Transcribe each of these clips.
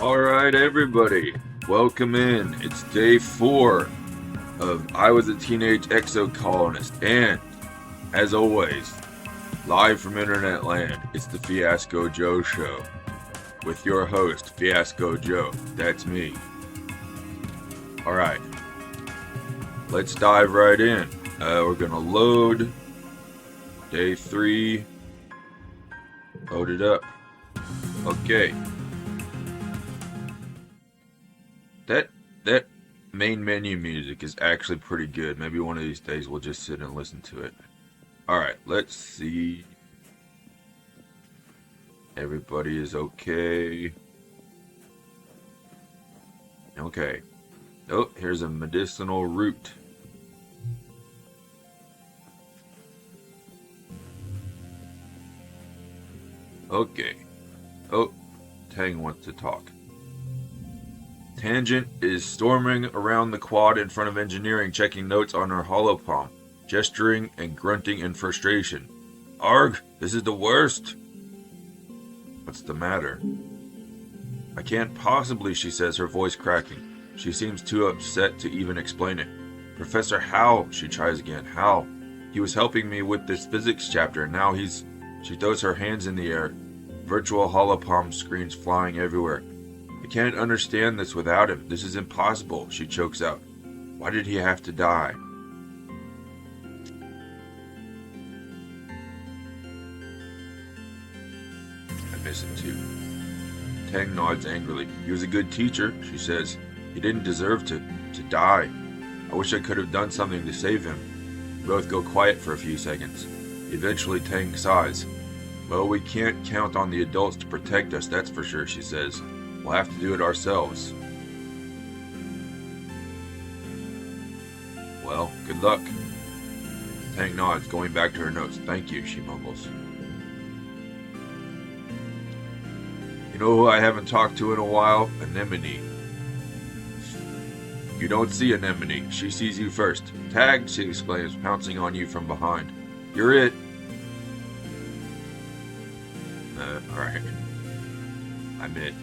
Alright, everybody, welcome in. It's day 4 of I Was a Teenage Exocolonist, and, as always, live from internetland, it's the Fiasco Joe Show, with your host, Fiasco Joe. That's me. Alright, let's dive right in. We're gonna load day 3. Load it up. Okay. That main menu music is actually pretty good. Maybe one of these days we'll just sit and listen to it. Alright, let's see. Everybody is okay. Okay. Oh, here's a medicinal root. Okay. Oh, Tang wants to talk. Tangent is storming around the quad in front of engineering, checking notes on her holopalm, gesturing and grunting in frustration. Arg, this is the worst. What's the matter? I can't possibly, she says, her voice cracking. She seems too upset to even explain it. Professor Hal, she tries again. Hal. He was helping me with this physics chapter, and now he's... She throws her hands in the air. Virtual holopalm screens flying everywhere. I can't understand this without him. This is impossible, she chokes out. Why did he have to die? I miss him too. Tang nods angrily. He was a good teacher, she says. He didn't deserve to die. I wish I could have done something to save him. We both go quiet for a few seconds. Eventually Tang sighs. Well, we can't count on the adults to protect us, that's for sure, she says. We'll have to do it ourselves. Well, good luck. Tang nods, going back to her notes. Thank you, she mumbles. You know who I haven't talked to in a while? Anemone. You don't see Anemone. She sees you first. Tagged, she exclaims, pouncing on you from behind. You're it. Alright. I'm it.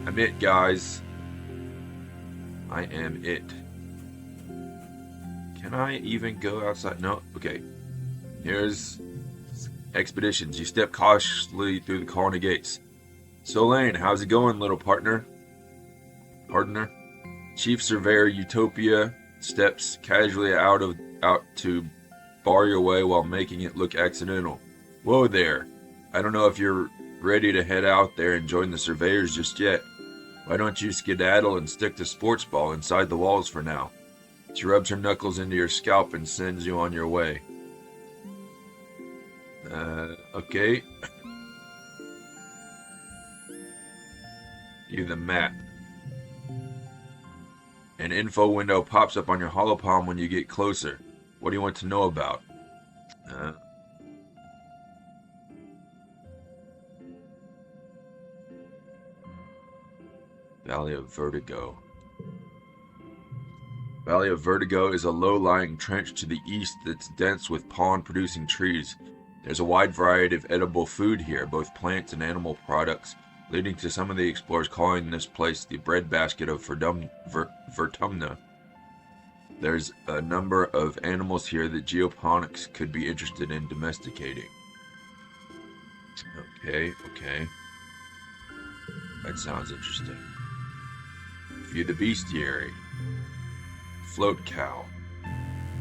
I'm it, guys. I am it. Can I even go outside? No? Okay. Here's expeditions. You step cautiously through the colony gates. Solane, how's it going, little partner? Partner? Chief Surveyor Utopia steps casually out to bar your way while making it look accidental. Whoa there. I don't know if you're ready to head out there and join the surveyors just yet. Why don't you skedaddle and stick the sports ball inside the walls for now? She rubs her knuckles into your scalp and sends you on your way. Okay. View the map. An info window pops up on your holopalm when you get closer. What do you want to know about? Valley of Vertigo. Valley of Vertigo is a low-lying trench to the east that's dense with pollen-producing trees. There's a wide variety of edible food here, both plants and animal products, leading to some of the explorers calling this place the breadbasket of Vertumna. There's a number of animals here that geoponics could be interested in domesticating. Okay. That sounds interesting. View the bestiary. Float cow.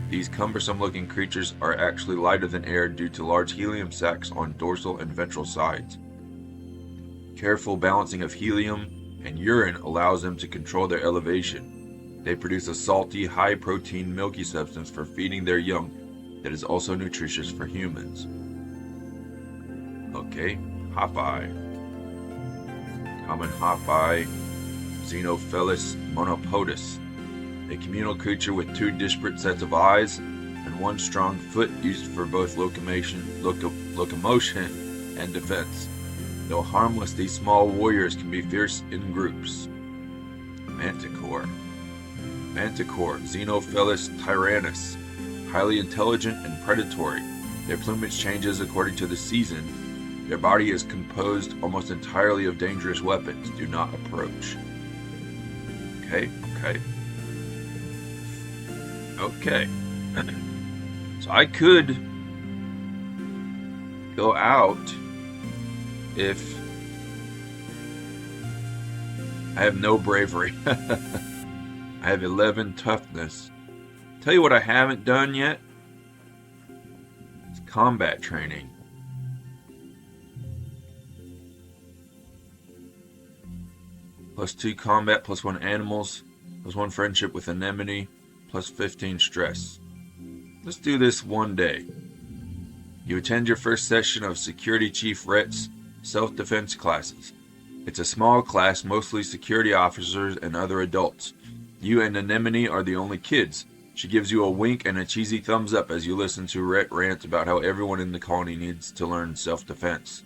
These cumbersome-looking creatures are actually lighter than air due to large helium sacs on dorsal and ventral sides. Careful balancing of helium and urine allows them to control their elevation. They produce a salty, high-protein, milky substance for feeding their young that is also nutritious for humans. Okay, hop-eye. Common hop-eye, Xenophilus monopodus. A communal creature with 2 disparate sets of eyes and 1 strong foot used for both locomotion and defense. Though harmless, these small warriors can be fierce in groups. Manticore. Xenophilus tyrannus. Highly intelligent and predatory. Their plumage changes according to the season. Their body is composed almost entirely of dangerous weapons. Do not approach. Okay. So I could go out if I have no bravery. I have 11 toughness. Tell you what I haven't done yet. It's combat training. +2 combat, +1 animals, +1 friendship with anemone, +15 stress. Let's do this one day. You attend your first session of Security Chief Rhett's self-defense classes. It's a small class, mostly security officers and other adults. You and Anemone are the only kids. She gives you a wink and a cheesy thumbs up as you listen to Rhett rant about how everyone in the colony needs to learn self-defense.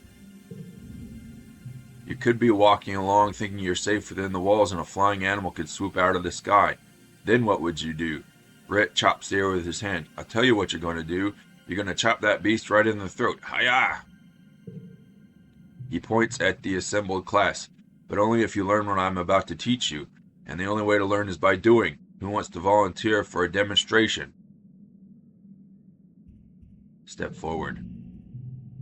You could be walking along thinking you're safe within the walls and a flying animal could swoop out of the sky. Then what would you do? Rhett chops the air with his hand. I'll tell you what you're going to do. You're going to chop that beast right in the throat. Hi-ya! He points at the assembled class. But only if you learn what I'm about to teach you. And the only way to learn is by doing. Who wants to volunteer for a demonstration? Step forward.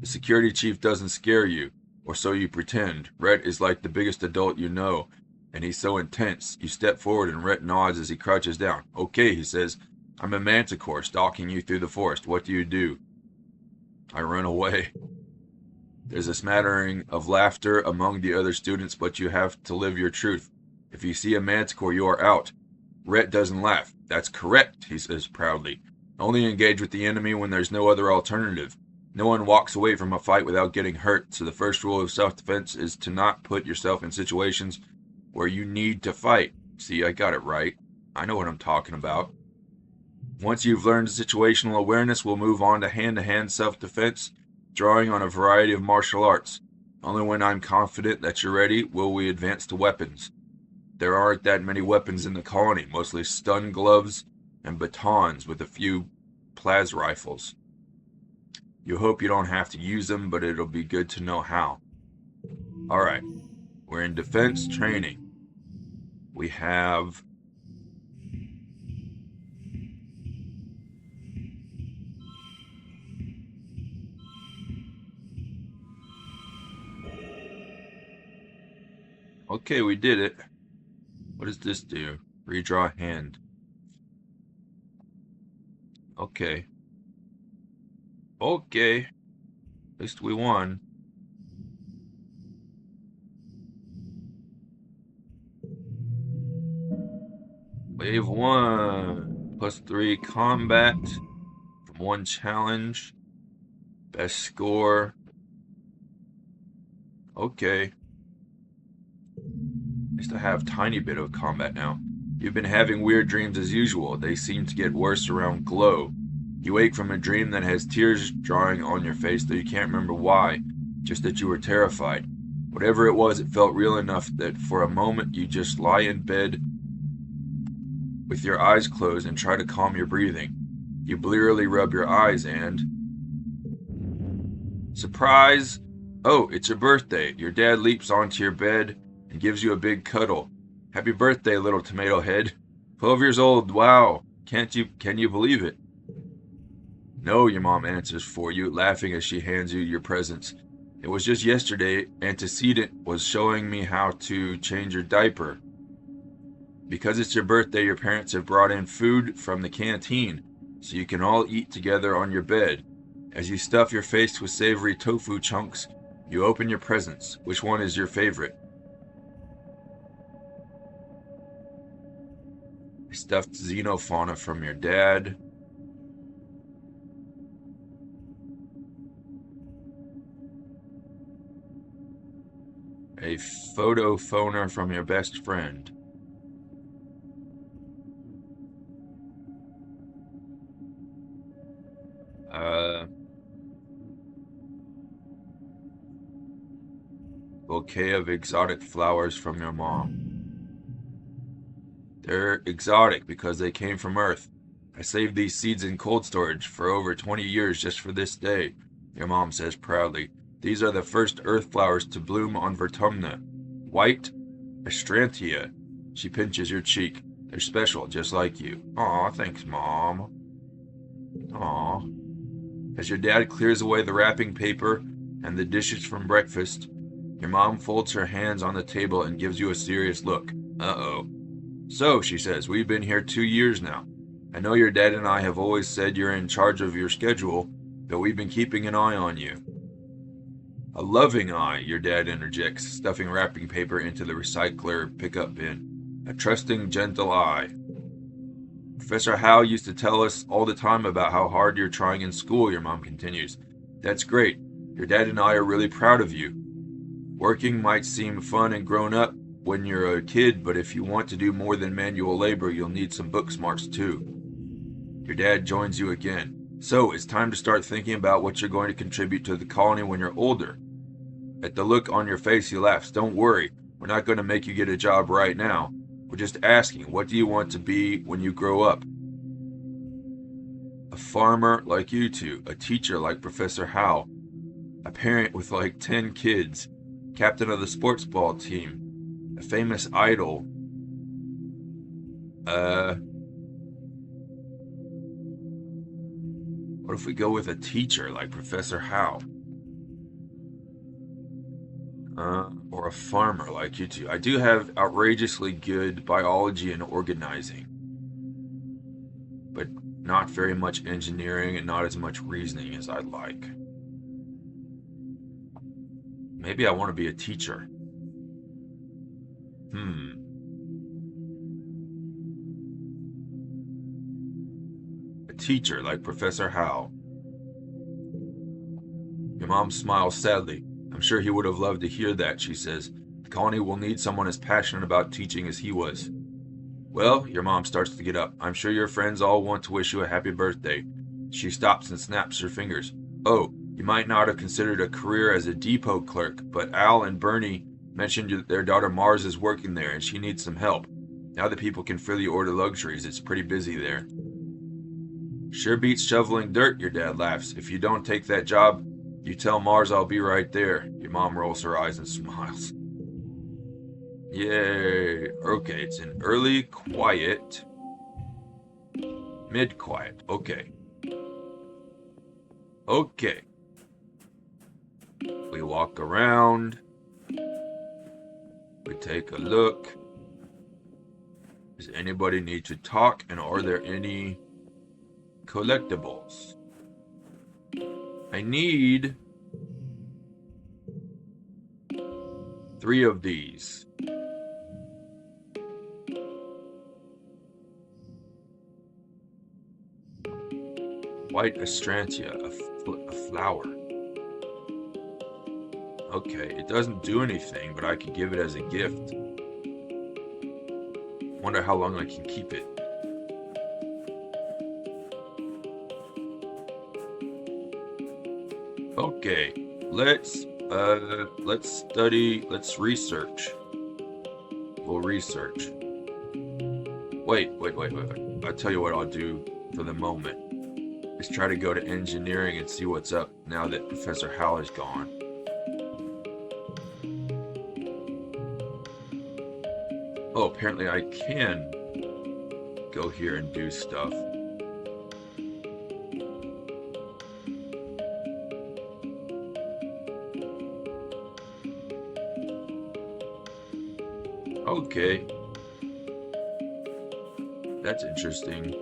The security chief doesn't scare you, or so you pretend. Rhett is like the biggest adult you know, and he's so intense. You step forward and Rhett nods as he crouches down. Okay, he says, I'm a manticore stalking you through the forest. What do? I run away. There's a smattering of laughter among the other students, but you have to live your truth. If you see a manticore, you are out. Rhett doesn't laugh. That's correct, he says proudly. Only engage with the enemy when there's no other alternative. No one walks away from a fight without getting hurt, so the first rule of self-defense is to not put yourself in situations where you need to fight. See, I got it right. I know what I'm talking about. Once you've learned situational awareness, we'll move on to hand-to-hand self-defense, drawing on a variety of martial arts. Only when I'm confident that you're ready will we advance to weapons. There aren't that many weapons in the colony, mostly stun gloves and batons with a few plas rifles. You hope you don't have to use them, but it'll be good to know how. Alright, we're in defense training. We have okay, we did it. What does this do? Redraw hand. Okay. At least we won. Wave 1. +3 combat. From 1 challenge. Best score. Okay. I still have a tiny bit of combat now. You've been having weird dreams as usual. They seem to get worse around glow. You wake from a dream that has tears drawing on your face, though you can't remember why, just that you were terrified. Whatever it was, it felt real enough that for a moment you just lie in bed with your eyes closed and try to calm your breathing. You blearily rub your eyes and... surprise! Oh, it's your birthday. Your dad leaps onto your bed and gives you a big cuddle. Happy birthday, little tomato head. 12 years old, wow. Can you believe it? No, your mom answers for you, laughing as she hands you your presents. It was just yesterday, Antecedent was showing me how to change your diaper. Because it's your birthday, your parents have brought in food from the canteen, so you can all eat together on your bed. As you stuff your face with savory tofu chunks, you open your presents. Which one is your favorite? A stuffed xenofauna from your dad. A photo phoner from your best friend. Bouquet of exotic flowers from your mom. They're exotic because they came from Earth. I saved these seeds in cold storage for over 20 years just for this day, your mom says proudly. These are the first earth flowers to bloom on Vertumna. White Astrantia. She pinches your cheek. They're special, just like you. Aw, thanks, Mom. Aw. As your dad clears away the wrapping paper and the dishes from breakfast, your mom folds her hands on the table and gives you a serious look. Uh-oh. So, she says, we've been here 2 years now. I know your dad and I have always said you're in charge of your schedule, but we've been keeping an eye on you. A loving eye, your dad interjects, stuffing wrapping paper into the recycler pickup bin. A trusting, gentle eye. Professor Howe used to tell us all the time about how hard you're trying in school, your mom continues. That's great. Your dad and I are really proud of you. Working might seem fun and grown up when you're a kid, but if you want to do more than manual labor, you'll need some book smarts too. Your dad joins you again. So, it's time to start thinking about what you're going to contribute to the colony when you're older. At the look on your face, he laughs. Don't worry, we're not going to make you get a job right now. We're just asking, what do you want to be when you grow up? A farmer like you two, a teacher like Professor Howe, a parent with like 10 kids, captain of the sports ball team, a famous idol. What if we go with a teacher like Professor Howe? Or a farmer like you two. I do have outrageously good biology and organizing, but not very much engineering and not as much reasoning as I'd like. Maybe I want to be a teacher. A teacher like Professor Howe. Your mom smiles sadly. I'm sure he would have loved to hear that, she says. The colony will need someone as passionate about teaching as he was. Well, your mom starts to get up. I'm sure your friends all want to wish you a happy birthday. She stops and snaps her fingers. Oh, you might not have considered a career as a depot clerk, but Al and Bernie mentioned their daughter Mars is working there and she needs some help. Now that people can freely order luxuries, it's pretty busy there. Sure beats shoveling dirt, your dad laughs. If you don't take that job, you tell Mars I'll be right there. Your mom rolls her eyes and smiles. Yay. Okay, it's an early quiet. Mid-quiet. Okay. Okay. We walk around. We take a look. Does anybody need to talk? And are there any collectibles? I need 3 of these. White Astrantia, a flower. Okay, it doesn't do anything, but I could give it as a gift. Wonder how long I can keep it. Okay, let's study, let's research. We'll research. Wait. I'll tell you what I'll do for the moment. Is try to go to engineering and see what's up now that Professor Howe is gone. Oh, apparently I can go here and do stuff. Okay. That's interesting.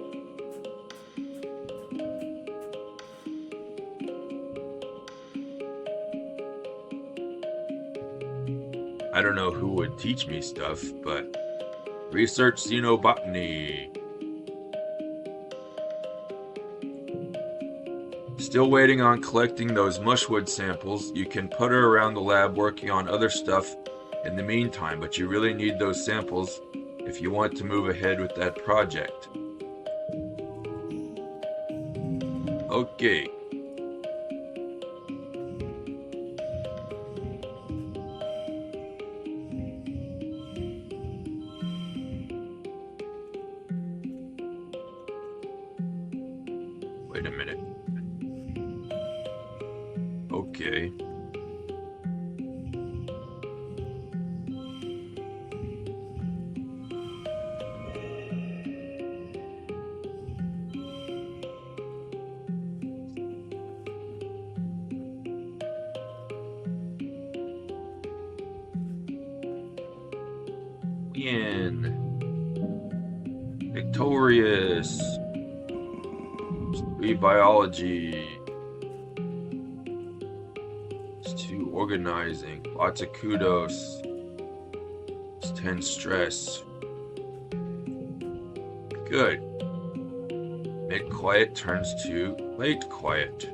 I don't know who would teach me stuff, but research xenobotany. Still waiting on collecting those mushwood samples. You can putter around the lab working on other stuff in the meantime, but you really need those samples if you want to move ahead with that project. Okay. Wait a minute. Okay. Champion. Victorious. 3 biology. It's 2 organizing. Lots of kudos. It's 10 stress. Good. Mid quiet turns to late quiet.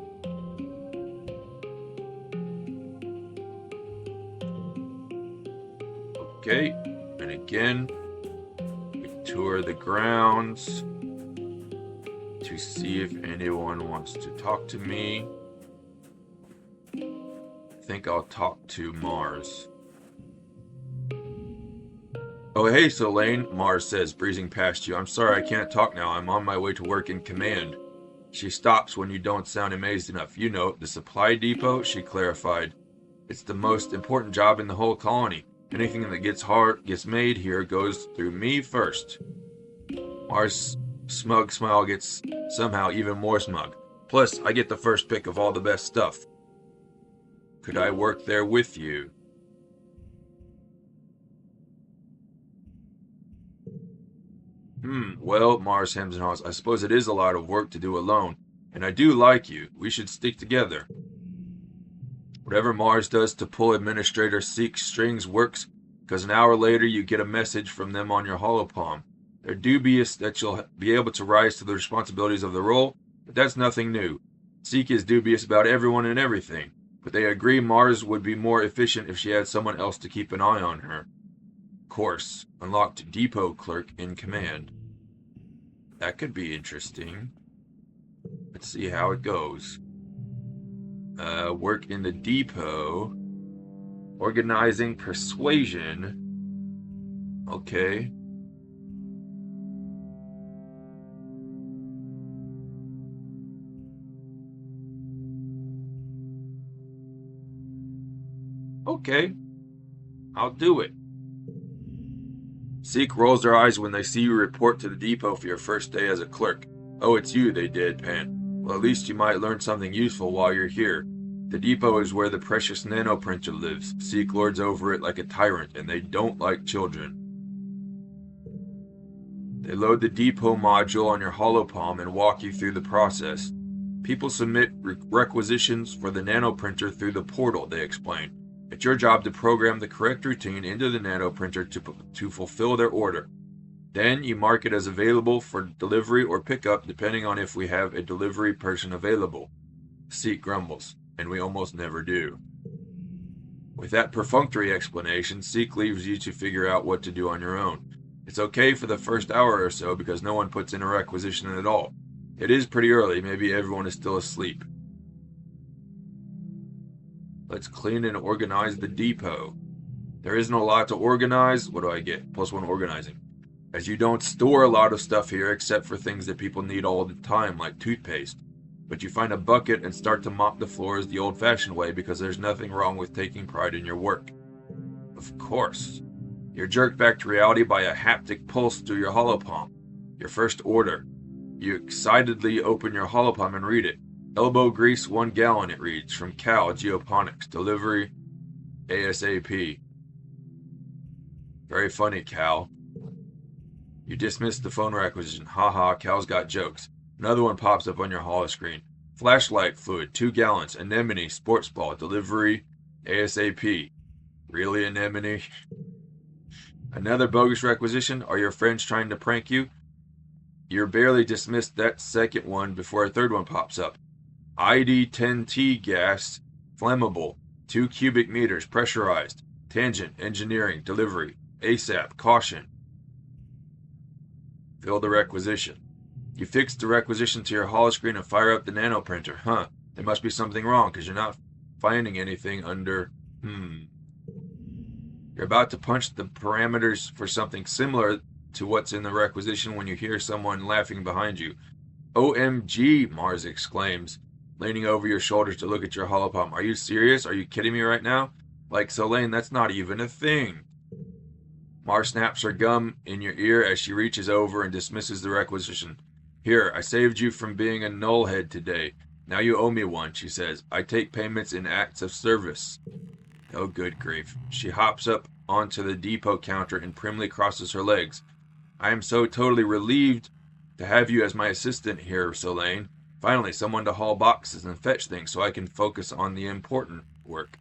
Okay, and again, we tour the grounds to see if anyone wants to talk to me. I think I'll talk to Mars. Oh, hey, Solane, Mars says, breezing past you. I'm sorry I can't talk now. I'm on my way to work in command. She stops when you don't sound amazed enough. You know, the supply depot, she clarified. It's the most important job in the whole colony. Anything that gets made here goes through me first. Mars' smug smile gets somehow even more smug. Plus, I get the first pick of all the best stuff. Could I work there with you? Well, Mars hems and haws, I suppose it is a lot of work to do alone, and I do like you. We should stick together. Whatever Mars does to pull Administrator Seek's strings works, because an hour later you get a message from them on your holopalm. They're dubious that you'll be able to rise to the responsibilities of the role, but that's nothing new. Seek is dubious about everyone and everything, but they agree Mars would be more efficient if she had someone else to keep an eye on her. Course, unlocked depot clerk in command. That could be interesting. Let's see how it goes. Work in the depot. Organizing persuasion. Okay. Okay. I'll do it. Seek rolls their eyes when they see you report to the depot for your first day as a clerk. Oh, it's you, they deadpan. Well, at least you might learn something useful while you're here. The depot is where the precious nanoprinter lives. Seek lords over it like a tyrant, and they don't like children. They load the depot module on your holopalm and walk you through the process. People submit requisitions for the nanoprinter through the portal, they explain. It's your job to program the correct routine into the nanoprinter to fulfill their order. Then you mark it as available for delivery or pickup depending on if we have a delivery person available. Seek grumbles, and we almost never do. With that perfunctory explanation, Seek leaves you to figure out what to do on your own. It's okay for the first hour or so because no one puts in a requisition at all. It is pretty early, maybe everyone is still asleep. Let's clean and organize the depot. There isn't a lot to organize. What do I get? +1 organizing. As you don't store a lot of stuff here except for things that people need all the time, like toothpaste. But you find a bucket and start to mop the floors the old-fashioned way because there's nothing wrong with taking pride in your work. Of course. You're jerked back to reality by a haptic pulse through your holopalm. Your first order. You excitedly open your holopalm and read it. Elbow grease 1 gallon, it reads, from Cal Geoponics. Delivery ASAP. Very funny, Cal. You dismiss the phone requisition. Haha, Cal's got jokes. Another one pops up on your holoscreen. Flashlight fluid, 2 gallons. Anemone sports ball. Delivery ASAP. Really, Anemone? Another bogus requisition? Are your friends trying to prank you? You're barely dismissed that second one before a third one pops up. ID-10T gas, flammable, 2 cubic meters, pressurized. Tangent, engineering, delivery, ASAP, caution. Fill the requisition. You fix the requisition to your holoscreen and fire up the nanoprinter. Huh, there must be something wrong because you're not finding anything under... You're about to punch the parameters for something similar to what's in the requisition when you hear someone laughing behind you. OMG, Mars exclaims, leaning over your shoulders to look at your holopalm. Are you serious? Are you kidding me right now? Like, Solane, that's not even a thing. Mars snaps her gum in your ear as she reaches over and dismisses the requisition. Here, I saved you from being a nullhead today. Now you owe me one, she says. I take payments in acts of service. Oh, good grief. She hops up onto the depot counter and primly crosses her legs. I am so totally relieved to have you as my assistant here, Selene. Finally, someone to haul boxes and fetch things so I can focus on the important work.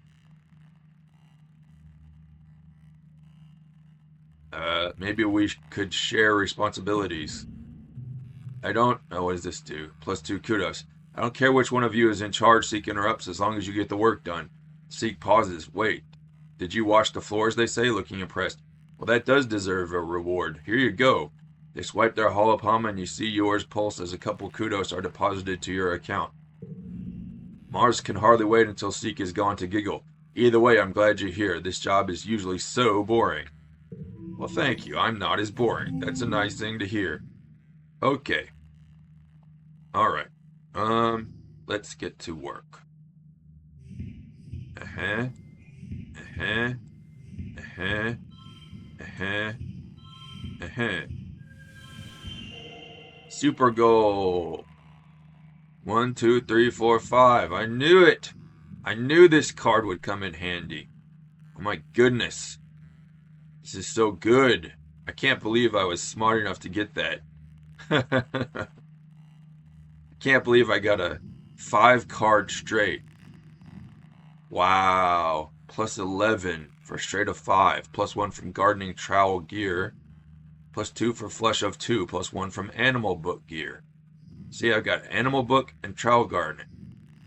Maybe we could share responsibilities. I don't... Oh, what does this do? +2 kudos. I don't care which one of you is in charge, Seek interrupts, as long as you get the work done. Seek pauses. Wait. Did you wash the floors, they say, looking impressed. Well, that does deserve a reward. Here you go. They swipe their holopalm and you see yours pulse as a couple kudos are deposited to your account. Mars can hardly wait until Seek is gone to giggle. Either way, I'm glad you're here. This job is usually so boring. Well, thank you. I'm not as boring. That's a nice thing to hear. Okay. Alright. Let's get to work. Super goal. 1, 2, 3, 4, 5. I knew it. I knew this card would come in handy. Oh my goodness. This is so good. I can't believe I was smart enough to get that. I can't believe I got a 5 card straight. Wow. +11 for straight of 5. +1 from gardening trowel gear. +2 for flush of 2. +1 from animal book gear. See, I've got animal book and trowel gardening.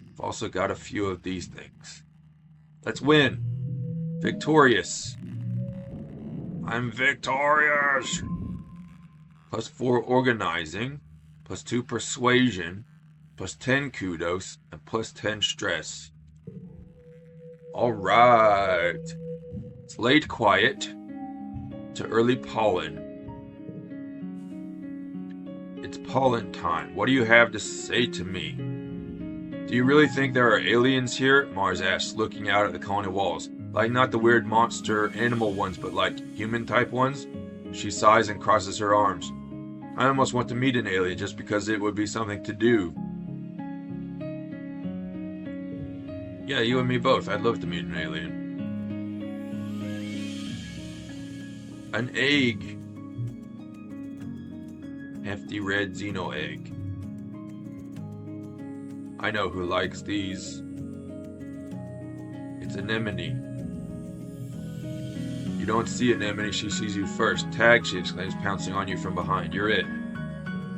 I've also got a few of these things. Let's win. Victorious. I'm victorious. +4 organizing. +2 persuasion. +10 kudos. And +10 stress. Alright. It's late quiet to early pollen. It's pollen time. What do you have to say to me? Do you really think there are aliens here? Mars asks, looking out at the colony walls. Like not the weird monster animal ones, but like human type ones? She sighs and crosses her arms. I almost want to meet an alien just because it would be something to do. Yeah, you and me both. I'd love to meet an alien. An egg. Hefty red xeno egg. I know who likes these. It's Anemone. You don't see Anemone, she sees you first. Tag, she exclaims, pouncing on you from behind. You're it.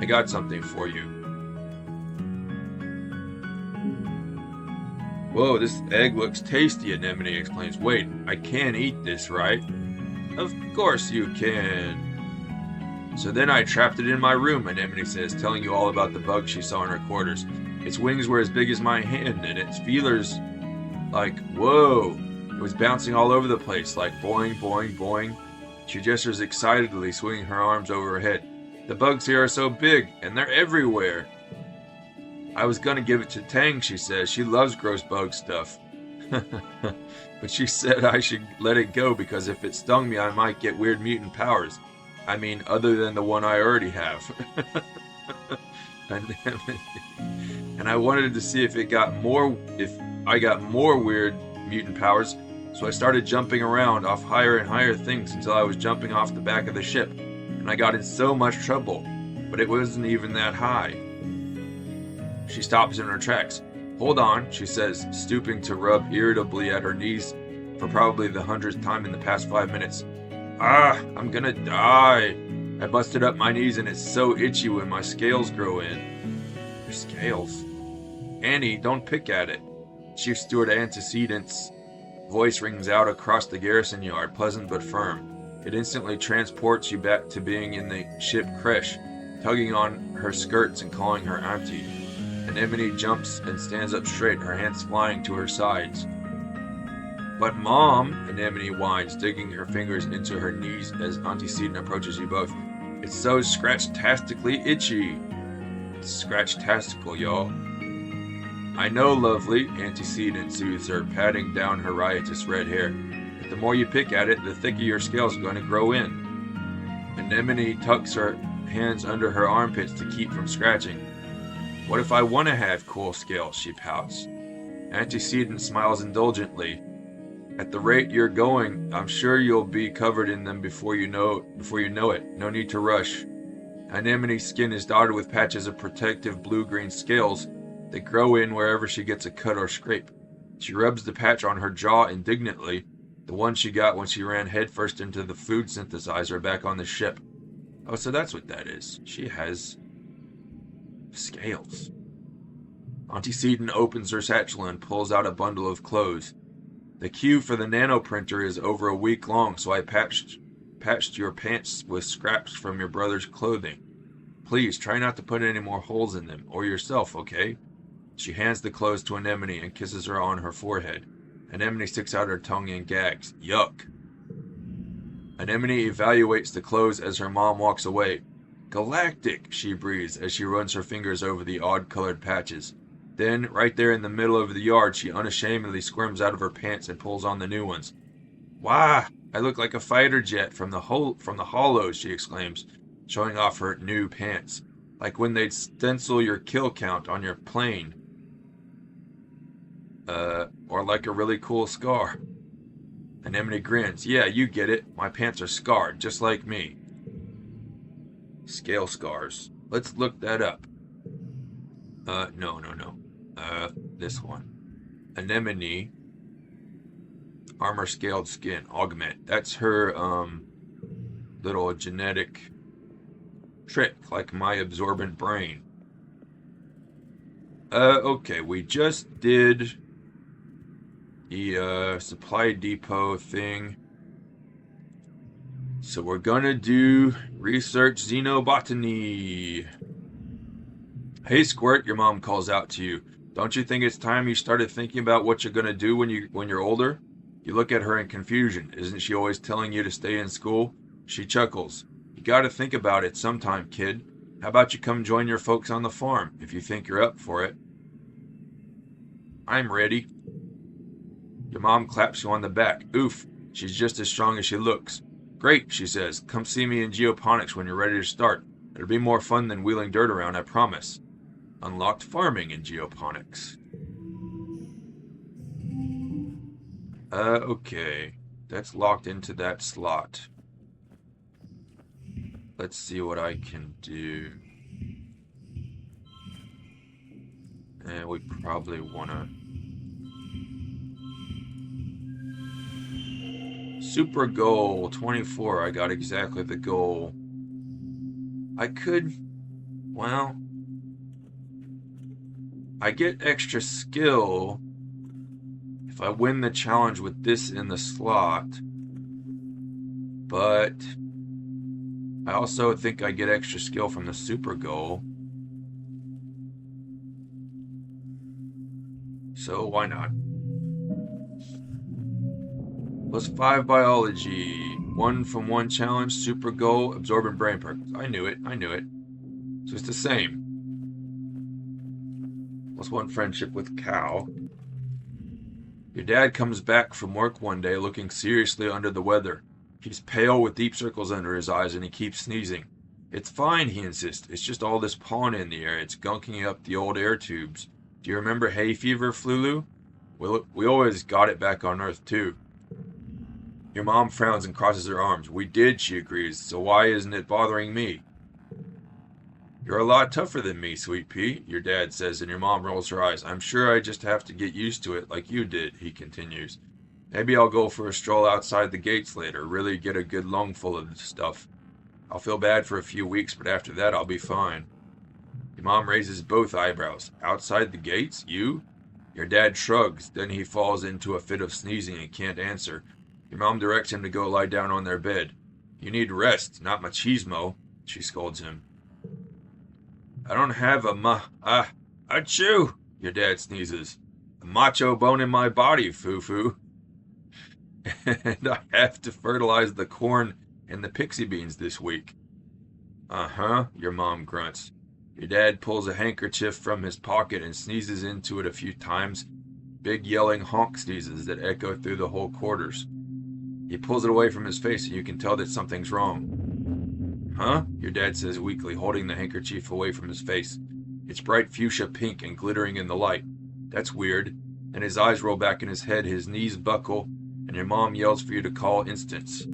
I got something for you. Whoa, this egg looks tasty, Anemone exclaims. Wait, I can eat this, right? Of course you can. So then I trapped it in my room, Anemone says, telling you all about the bug she saw in her quarters. Its wings were as big as my hand, and its feelers, like, whoa. It was bouncing all over the place, like boing, boing, boing. She gestures excitedly, swinging her arms over her head. The bugs here are so big, and they're everywhere. I was gonna give it to Tang, she says. She loves gross bug stuff. But she said I should let it go because if it stung me, I might get weird mutant powers. I mean, other than the one I already have. And I wanted to see if I got more weird mutant powers, so I started jumping around off higher and higher things until I was jumping off the back of the ship, and I got in so much trouble, but it wasn't even that high. She stops in her tracks. Hold on, she says, stooping to rub irritably at her knees for probably the 100th time in the past 5 minutes. Ah, I'm gonna die. I busted up my knees and it's so itchy when my scales grow in. Your scales? Annie, don't pick at it. Chief Steward Antecedent's voice rings out across the garrison yard, pleasant but firm. It instantly transports you back to being in the ship Kresh, tugging on her skirts and calling her auntie. Anemone jumps and stands up straight, her hands flying to her sides. But Mom, Anemone whines, digging her fingers into her knees as Antecedent approaches you both. It's so scratch-tastically itchy. It's scratch-tastical, y'all. I know, lovely, Antecedent soothes her, patting down her riotous red hair. But the more you pick at it, the thicker your scales are going to grow in. Anemone tucks her hands under her armpits to keep from scratching. What if I want to have cool scales, she pouts. Antecedent smiles indulgently. At the rate you're going, I'm sure you'll be covered in them before you know it. No need to rush. Anemone's skin is dotted with patches of protective blue-green scales that grow in wherever she gets a cut or scrape. She rubs the patch on her jaw indignantly, the one she got when she ran headfirst into the food synthesizer back on the ship. Oh, so that's what that is. She has scales. Auntie Seaton opens her satchel and pulls out a bundle of clothes. The queue for the nanoprinter is over a week long, so I patched your pants with scraps from your brother's clothing. Please, try not to put any more holes in them, or yourself, okay? She hands the clothes to Anemone and kisses her on her forehead. Anemone sticks out her tongue and gags. Yuck. Anemone evaluates the clothes as her mom walks away. Galactic, she breathes as she runs her fingers over the odd-colored patches. Then, right there in the middle of the yard, she unashamedly squirms out of her pants and pulls on the new ones. Wah! I look like a fighter jet from the hollows, she exclaims, showing off her new pants. Like when they'd stencil your kill count on your plane. Or like a really cool scar. Anemone grins. Yeah, you get it. My pants are scarred, just like me. Scale scars. Let's look that up. No. This one. Anemone. Armor scaled skin. Augment. That's her, little genetic trick, like my absorbent brain. Okay, we just did the, supply depot thing. So we're gonna do research xenobotany. Hey, Squirt, your mom calls out to you. Don't you think it's time you started thinking about what you're gonna do when you're older? You look at her in confusion. Isn't she always telling you to stay in school? She chuckles. You gotta think about it sometime, kid. How about you come join your folks on the farm, if you think you're up for it? I'm ready. Your mom claps you on the back. Oof, she's just as strong as she looks. Great, she says. Come see me in geoponics when you're ready to start. It'll be more fun than wheeling dirt around, I promise. Unlocked farming in geoponics. Okay. That's locked into that slot. Let's see what I can do. And we probably want to... Super goal, 24. I got exactly the goal. I could... Well... I get extra skill if I win the challenge with this in the slot. But... I also think I get extra skill from the super goal. So why not? +5 biology. 1 from 1 challenge, super goal, absorbent brain perk. I knew it. So it's the same. +1 friendship with Cow. Your dad comes back from work one day looking seriously under the weather. He's pale with deep circles under his eyes and he keeps sneezing. It's fine, he insists. It's just all this pollen in the air. It's gunking up the old air tubes. Do you remember hay fever, Flulu? We always got it back on Earth, too. Your mom frowns and crosses her arms. We did, she agrees. So why isn't it bothering me? You're a lot tougher than me, Sweet Pea, your dad says, and your mom rolls her eyes. I'm sure I just have to get used to it like you did, he continues. Maybe I'll go for a stroll outside the gates later, really get a good lungful of this stuff. I'll feel bad for a few weeks, but after that I'll be fine. Your mom raises both eyebrows. Outside the gates? You? Your dad shrugs, then he falls into a fit of sneezing and can't answer. Your mom directs him to go lie down on their bed. You need rest, not machismo, she scolds him. I don't have a achoo, your dad sneezes. A macho bone in my body, foo-foo. And I have to fertilize the corn and the pixie beans this week. Uh-huh, your mom grunts. Your dad pulls a handkerchief from his pocket and sneezes into it a few times. Big yelling honk sneezes that echo through the whole quarters. He pulls it away from his face and you can tell that something's wrong. Huh? Your dad says weakly, holding the handkerchief away from his face. It's bright fuchsia pink and glittering in the light. That's weird. And his eyes roll back in his head, his knees buckle, and your mom yells for you to call Instance.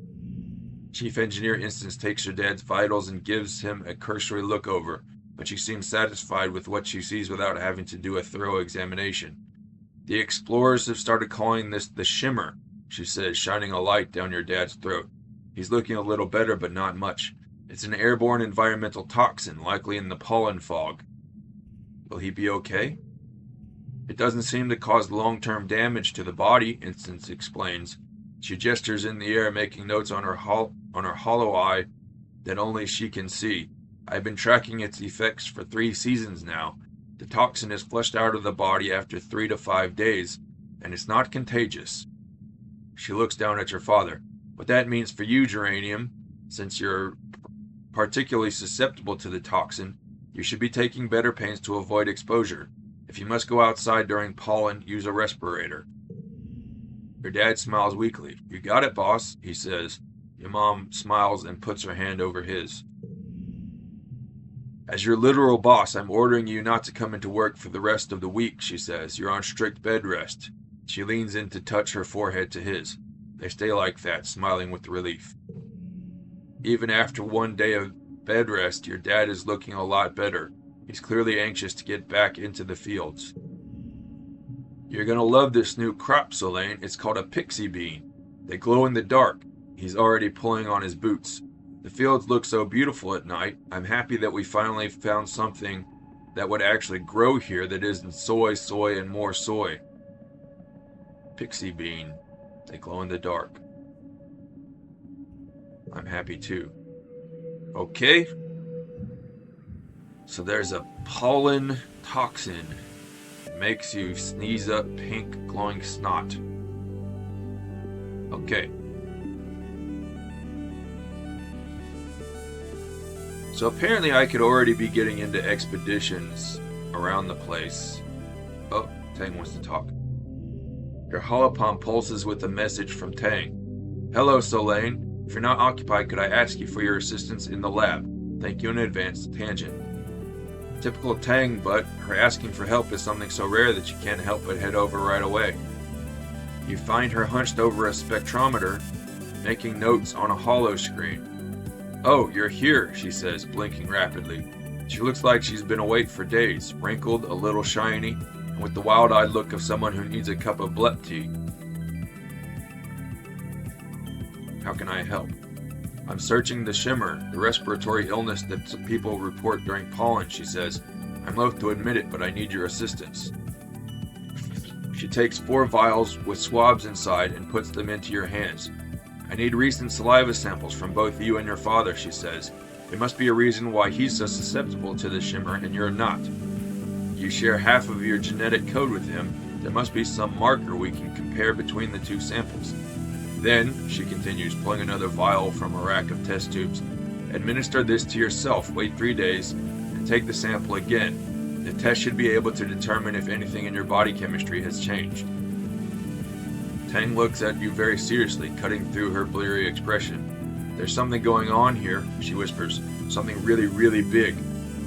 Chief Engineer Instance takes your dad's vitals and gives him a cursory look over, but she seems satisfied with what she sees without having to do a thorough examination. The explorers have started calling this the Shimmer, she says, shining a light down your dad's throat. He's looking a little better, but not much. It's an airborne environmental toxin, likely in the pollen fog. Will he be okay? It doesn't seem to cause long-term damage to the body, Instance explains. She gestures in the air, making notes on her hollow eye that only she can see. I've been tracking its effects for 3 seasons now. The toxin is flushed out of the body after 3 to 5 days, and it's not contagious. She looks down at your father. What that means for you, Geranium, since you're particularly susceptible to the toxin, you should be taking better pains to avoid exposure. If you must go outside during pollen, use a respirator. Your dad smiles weakly. You got it, boss, he says. Your mom smiles and puts her hand over his. As your literal boss, I'm ordering you not to come into work for the rest of the week, she says. You're on strict bed rest. She leans in to touch her forehead to his. They stay like that, smiling with relief. Even after 1 day of bed rest, your dad is looking a lot better. He's clearly anxious to get back into the fields. You're gonna love this new crop, Solane. It's called a pixie bean. They glow in the dark. He's already pulling on his boots. The fields look so beautiful at night. I'm happy that we finally found something that would actually grow here that isn't soy, and more soy. Pixie bean. They glow in the dark. I'm happy too. Okay. So there's a pollen toxin. It makes you sneeze up pink glowing snot. Okay. So apparently I could already be getting into expeditions around the place. Oh, Tang wants to talk. Your holopalm pulses with a message from Tang. Hello, Solane. If you're not occupied, could I ask you for your assistance in the lab? Thank you in advance, Tangent. Typical Tang, but her asking for help is something so rare that you can't help but head over right away. You find her hunched over a spectrometer, making notes on a holo screen. Oh, you're here, she says, blinking rapidly. She looks like she's been awake for days, wrinkled, a little shiny, and with the wild-eyed look of someone who needs a cup of blunt tea. How can I help? I'm searching the Shimmer, the respiratory illness that people report during pollen, she says. I'm loath to admit it, but I need your assistance. She takes 4 vials with swabs inside and puts them into your hands. I need recent saliva samples from both you and your father, she says. There must be a reason why he's so susceptible to the Shimmer and you're not. You share half of your genetic code with him. There must be some marker we can compare between the 2 samples. Then, she continues, pulling another vial from a rack of test tubes, administer this to yourself, wait 3 days, and take the sample again. The test should be able to determine if anything in your body chemistry has changed. Tang looks at you very seriously, cutting through her bleary expression. There's something going on here, she whispers. Something really, really big.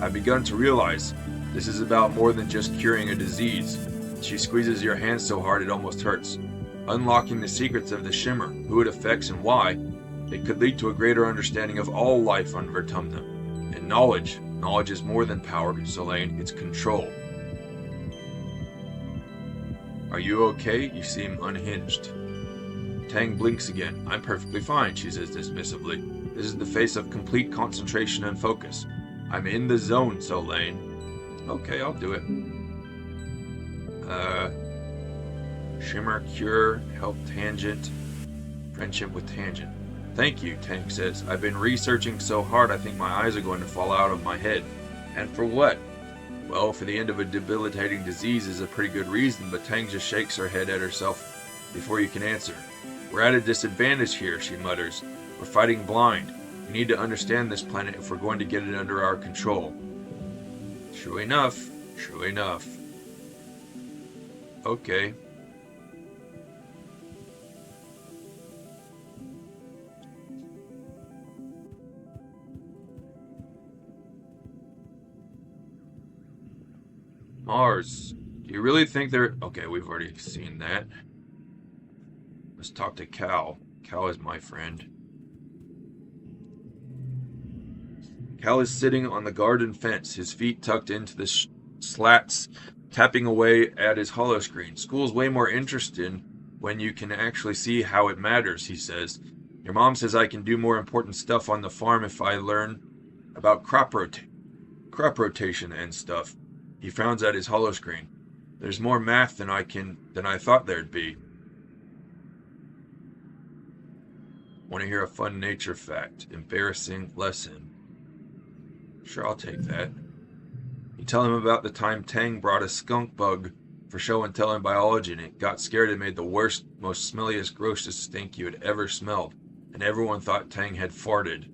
I've begun to realize this is about more than just curing a disease. She squeezes your hand so hard it almost hurts. Unlocking the secrets of the Shimmer, who it affects and why, it could lead to a greater understanding of all life on Vertumna. And knowledge is more than power, Solane, it's control. Are you okay? You seem unhinged. Tang blinks again. I'm perfectly fine, she says dismissively. This is the face of complete concentration and focus. I'm in the zone, Solane. Okay, I'll do it. Shimmer, cure, help Tangent, friendship with Tangent. Thank you, Tang says. I've been researching so hard I think my eyes are going to fall out of my head. And for what? Well, for the end of a debilitating disease is a pretty good reason, but Tang just shakes her head at herself before you can answer. We're at a disadvantage here, she mutters. We're fighting blind. We need to understand this planet if we're going to get it under our control. True enough. Okay. Mars. Do you really think they're... Okay, we've already seen that. Let's talk to Cal. Cal is my friend. Cal is sitting on the garden fence, his feet tucked into the slats, tapping away at his holoscreen. School's way more interesting when you can actually see how it matters, he says. Your mom says I can do more important stuff on the farm if I learn about crop rotation and stuff. He frowns at his holoscreen. There's more math than I thought there'd be. Want to hear a fun nature fact? Embarrassing lesson. Sure, I'll take that. You tell him about the time Tang brought a skunk bug for show and tell in biology, and it got scared and made the worst, most smelliest, grossest stink you had ever smelled, and everyone thought Tang had farted.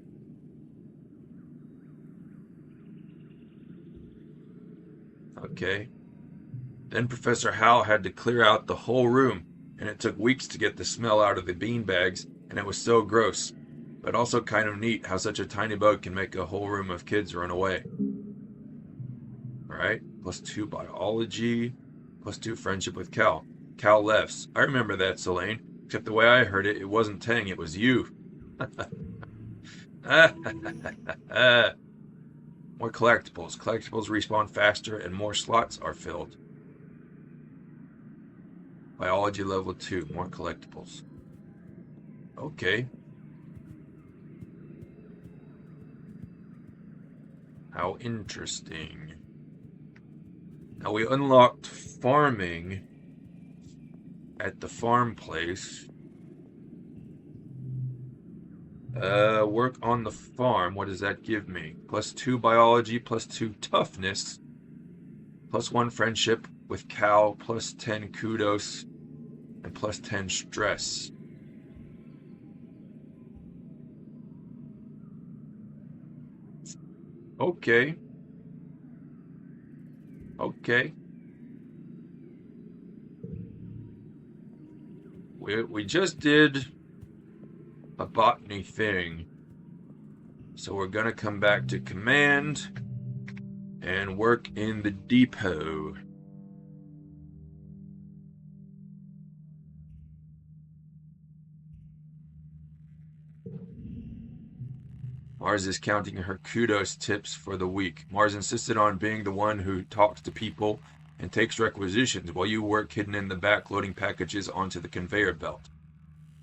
Okay. Then Professor Hal had to clear out the whole room, and it took weeks to get the smell out of the bean bags, and it was so gross. But also kind of neat how such a tiny bug can make a whole room of kids run away. Alright, +2 biology, +2 friendship with Cal. Cal lefts. I remember that, Selene. Except the way I heard it, it wasn't Tang, it was you. More collectibles. Collectibles respawn faster and more slots are filled. Biology level 2. More collectibles. Okay. How interesting. Now we unlocked farming at the farm place. Work on the farm. What does that give me? +2 biology, +2 toughness, +1 friendship with Cal, +10 kudos, and +10 stress. Okay. Okay. We just did a botany thing. So we're gonna come back to command and work in the depot. Mars is counting her kudos tips for the week. Mars insisted on being the one who talks to people and takes requisitions while you work hidden in the back loading packages onto the conveyor belt.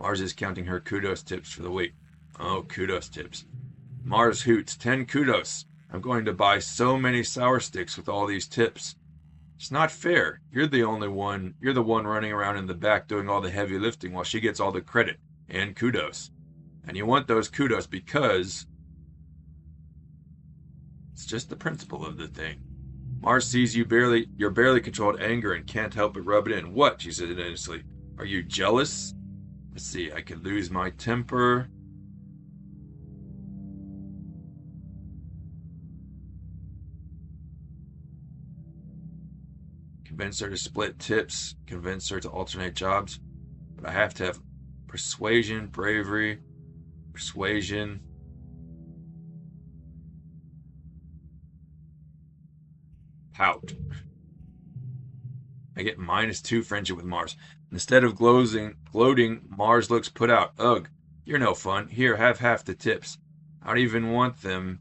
Mars is counting her kudos tips for the week. Oh, kudos tips. Mars hoots. 10 kudos. I'm going to buy so many sour sticks with all these tips. It's not fair. You're the one running around in the back doing all the heavy lifting while she gets all the credit and kudos. And you want those kudos because it's just the principle of the thing. Mars sees your barely controlled anger and can't help but rub it in. What? She said innocently. Are you jealous? Let's see. I could lose my temper. Convince her to split tips. Convince her to alternate jobs. But I have to have persuasion, bravery, persuasion. Pout. I get -2 friendship with Mars. Instead of gloating, Mars looks put out. Ugh, you're no fun. Here, have half the tips. I don't even want them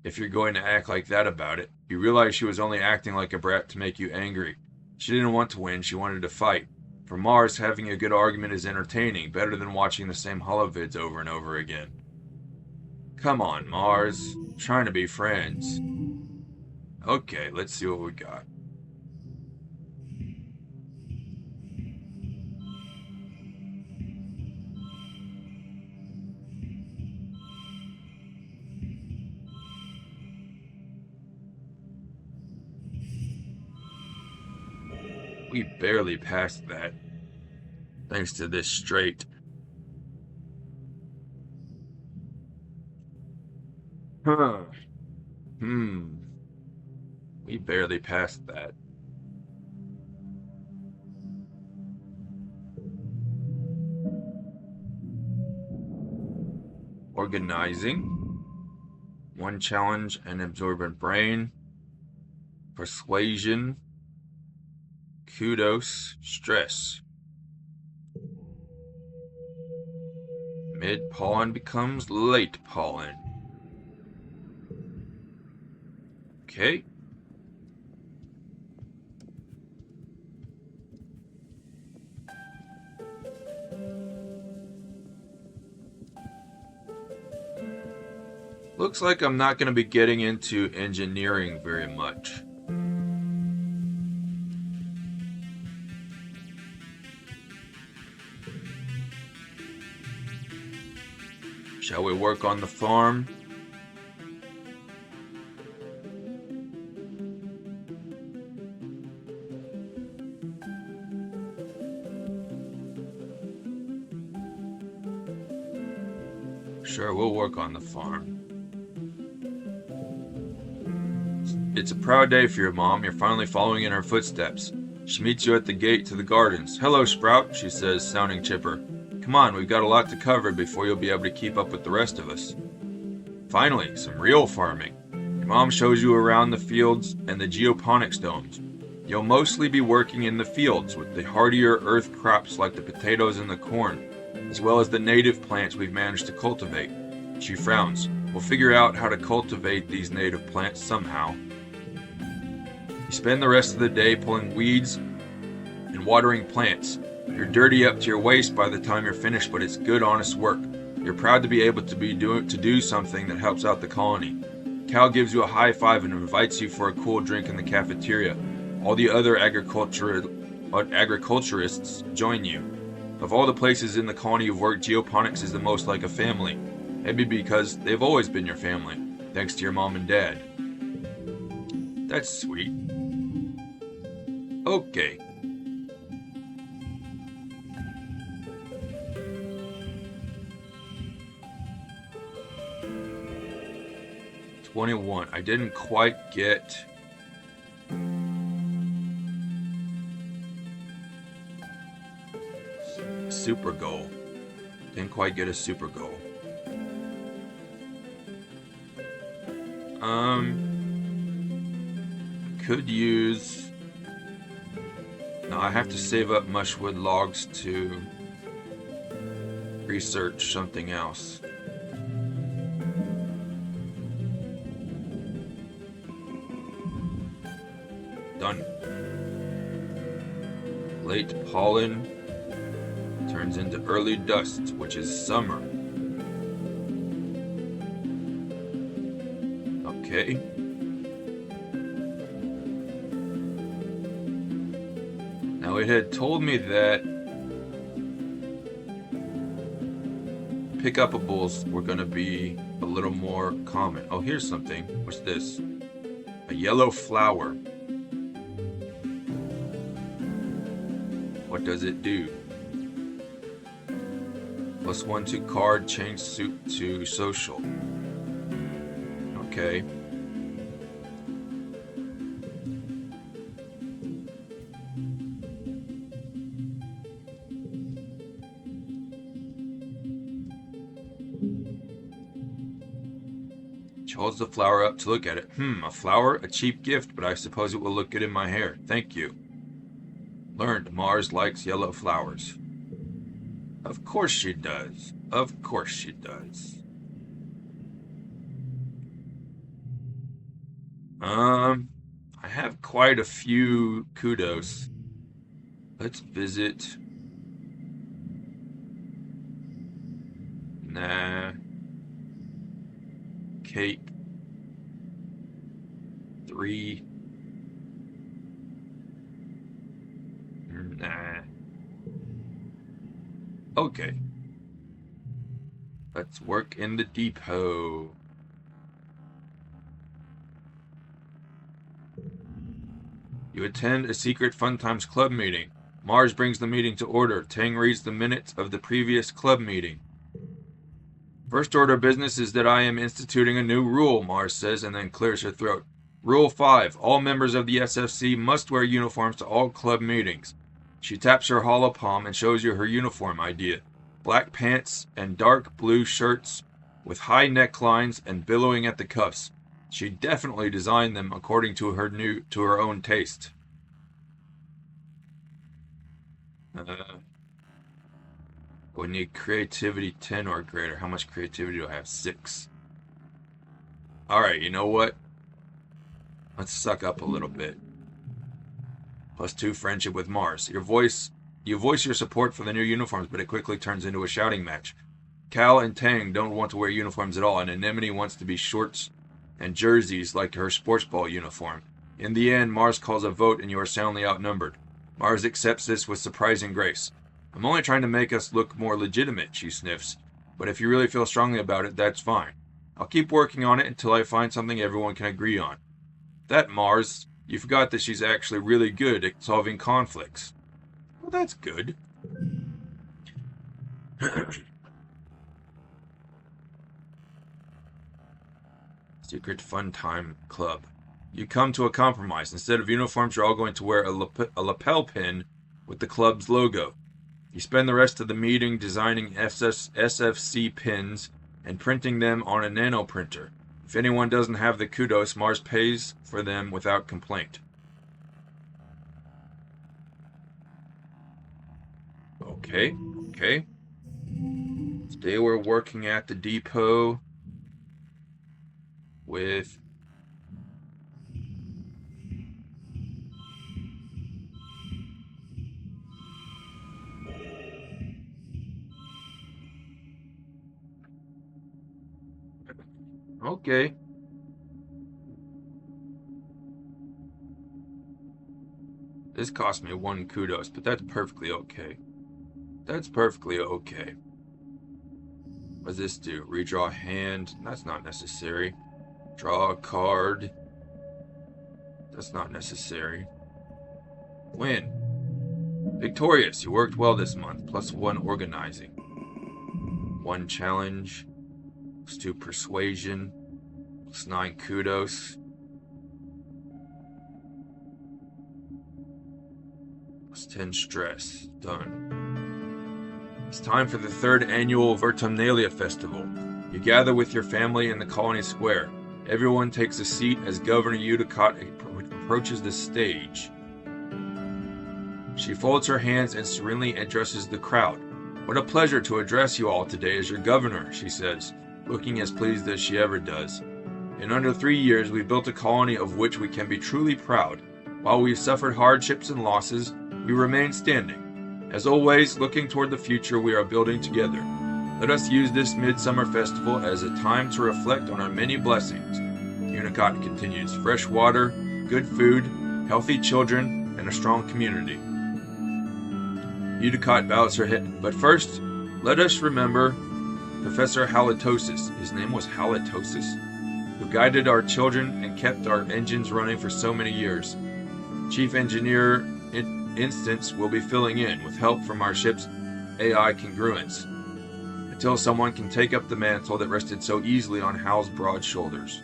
if you're going to act like that about it. You realize she was only acting like a brat to make you angry. She didn't want to win, she wanted to fight. For Mars, having a good argument is entertaining, better than watching the same holovids over and over again. Come on, Mars. I'm trying to be friends. Okay, let's see what we got. We barely passed that, thanks to this straight. Huh. We barely passed that. Organizing. 1 challenge and absorbent brain. Persuasion. Kudos. Stress. Mid pollen becomes late pollen. Okay. Looks like I'm not going to be getting into engineering very much. Shall we work on the farm? Sure, we'll work on the farm. It's a proud day for your mom. You're finally following in her footsteps. She meets you at the gate to the gardens. Hello, Sprout, she says, sounding chipper. Come on, we've got a lot to cover before you'll be able to keep up with the rest of us. Finally, some real farming. Your mom shows you around the fields and the geoponics domes. You'll mostly be working in the fields with the hardier earth crops like the potatoes and the corn, as well as the native plants we've managed to cultivate. She frowns. We'll figure out how to cultivate these native plants somehow. You spend the rest of the day pulling weeds and watering plants. You're dirty up to your waist by the time you're finished, but it's good, honest work. You're proud to be able to do something that helps out the colony. Cal gives you a high five and invites you for a cool drink in the cafeteria. All the other agriculturists join you. Of all the places in the colony you've worked, geoponics is the most like a family. Maybe because they've always been your family, thanks to your mom and dad. That's sweet. Okay. $21. I didn't quite get a super goal. Didn't quite get a super goal. Could use... No, I have to save up mushwood logs to research something else. Done. Late pollen turns into early dust, which is summer. Okay. Now it had told me that pick-upables were going to be a little more common. Oh, here's something. What's this? A yellow flower. What does it do? +1 to card, change suit to social. Okay. She holds the flower up to look at it. A flower? A cheap gift, but I suppose it will look good in my hair. Thank you. Learned Mars likes yellow flowers. Of course she does. Of course she does. I have quite a few kudos. Let's visit. Nah. Cake. 3. Nah. Okay. Let's work in the depot. You attend a secret Fun Times Club meeting. Mars brings the meeting to order. Tang reads the minutes of the previous club meeting. First order of business is that I am instituting a new rule, Mars says, and then clears her throat. Rule 5. All members of the SFC must wear uniforms to all club meetings. She taps her hollow palm and shows you her uniform idea. Black pants and dark blue shirts with high necklines and billowing at the cuffs. She definitely designed them according to her own taste. We need creativity 10 or greater. How much creativity do I have? 6. Alright, you know what? Let's suck up a little bit. +2 friendship with Mars. You voice your support for the new uniforms, but it quickly turns into a shouting match. Cal and Tang don't want to wear uniforms at all, and Anemone wants to be shorts and jerseys like her sports ball uniform. In the end, Mars calls a vote and you are soundly outnumbered. Mars accepts this with surprising grace. I'm only trying to make us look more legitimate, she sniffs. But if you really feel strongly about it, that's fine. I'll keep working on it until I find something everyone can agree on. That Mars, you forgot that she's actually really good at solving conflicts. Well, that's good. Secret Fun Time Club. You come to a compromise. Instead of uniforms, you're all going to wear a lapel pin with the club's logo. You spend the rest of the meeting designing SFC pins and printing them on a nano printer. If anyone doesn't have the kudos, Mars pays for them without complaint. Okay. Today we're working at the depot with Okay. This cost me 1 kudos, but that's perfectly okay. What does this do? Redraw hand. That's not necessary. Draw a card. That's not necessary. Win. Victorious. You worked well this month. +1 organizing. 1 challenge. +2 persuasion. +9 kudos. +10 stress. Done. It's time for the 3rd annual Vertumnalia Festival. You gather with your family in the colony square. Everyone takes a seat as Governor Udicott approaches the stage. She folds her hands and serenely addresses the crowd. What a pleasure to address you all today as your governor, she says, looking as pleased as she ever does. In under 3 years, we've built a colony of which we can be truly proud. While we've suffered hardships and losses, we remain standing. As always, looking toward the future, we are building together. Let us use this midsummer festival as a time to reflect on our many blessings. Udicott continues. Fresh water, good food, healthy children, and a strong community. Udicott bows her head. But first, let us remember Professor Halitosis. His name was Halitosis, who guided our children and kept our engines running for so many years. Chief Engineer Instance will be filling in with help from our ship's AI congruence until someone can take up the mantle that rested so easily on Hal's broad shoulders.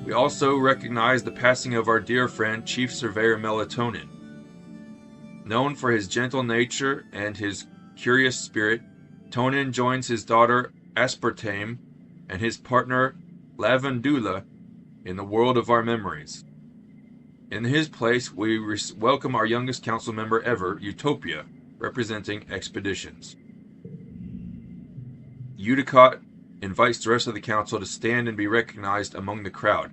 We also recognize the passing of our dear friend Chief Surveyor Melatonin. Known for his gentle nature and his curious spirit, Tonin joins his daughter Aspartame and his partner Lavandula in the world of our memories. In his place, we welcome our youngest council member ever, Utopia, representing Expeditions. Udicott invites the rest of the council to stand and be recognized among the crowd,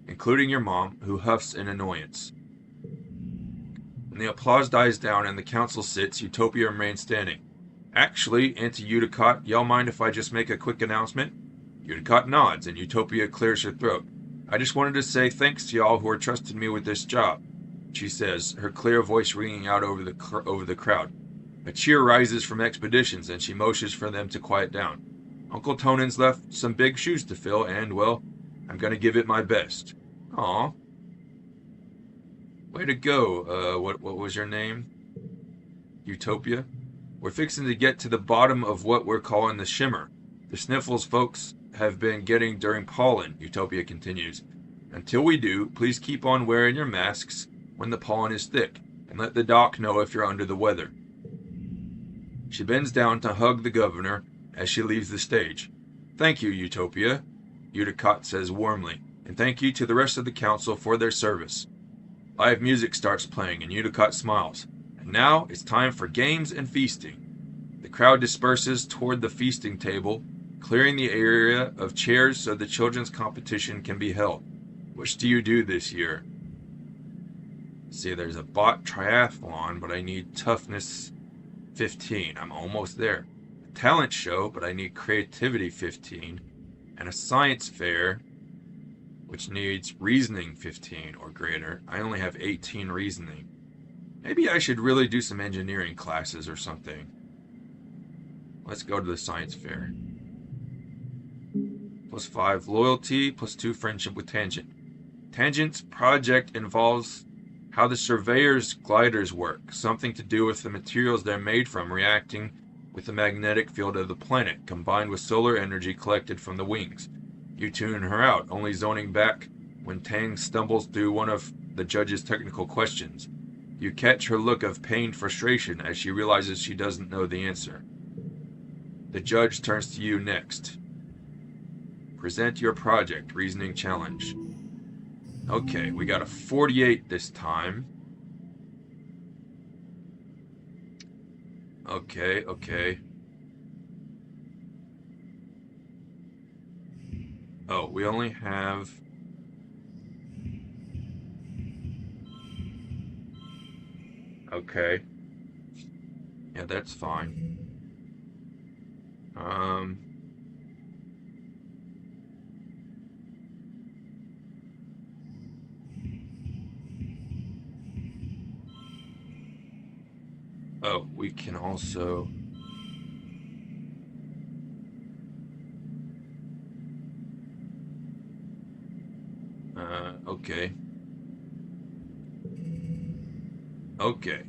including your mom, who huffs in annoyance. When the applause dies down and the council sits, Utopia remains standing. Actually, Auntie Udicott, y'all mind if I just make a quick announcement? Udicott nods, and Utopia clears her throat. I just wanted to say thanks to y'all who are trusting me with this job, she says, her clear voice ringing out over the crowd. A cheer rises from Expeditions, and she motions for them to quiet down. Uncle Tonin's left some big shoes to fill, and, well, I'm going to give it my best. Aw. Way to go. What was your name? Utopia? We're fixing to get to the bottom of what we're calling the shimmer. The sniffles folks have been getting during pollen, Utopia continues. Until we do, please keep on wearing your masks when the pollen is thick, and let the doc know if you're under the weather. She bends down to hug the governor as she leaves the stage. Thank you, Utopia, Udicott says warmly, and thank you to the rest of the council for their service. Live music starts playing, and Udicott smiles. And now it's time for games and feasting. The crowd disperses toward the feasting table, clearing the area of chairs so the children's competition can be held. Which do you do this year? See, there's a bot triathlon, but I need toughness 15. I'm almost there. A talent show, but I need creativity 15. And a science fair, which needs reasoning 15 or greater. I only have 18 reasoning. Maybe I should really do some engineering classes or something. Let's go to the science fair. +5 loyalty, +2 friendship with Tangent. Tangent's project involves how the surveyor's gliders work, something to do with the materials they're made from reacting with the magnetic field of the planet, combined with solar energy collected from the wings. You tune her out, only zoning back when Tang stumbles through one of the judge's technical questions. You catch her look of pained frustration as she realizes she doesn't know the answer. The judge turns to you next. Present your project, reasoning challenge. Okay, we got a 48 this time. Okay. Oh, we only have... Okay. Yeah, that's fine. Oh, we can also... Okay. Okay.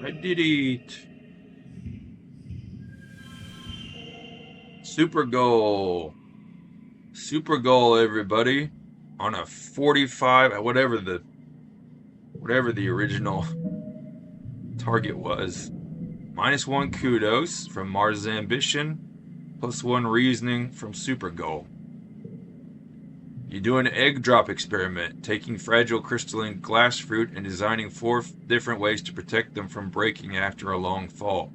I did it. Super goal, everybody. On a 45, whatever the original target was. -1 kudos from Mars' ambition, +1 reasoning from Super Goal. You do an egg drop experiment, taking fragile crystalline glass fruit and designing 4 different ways to protect them from breaking after a long fall.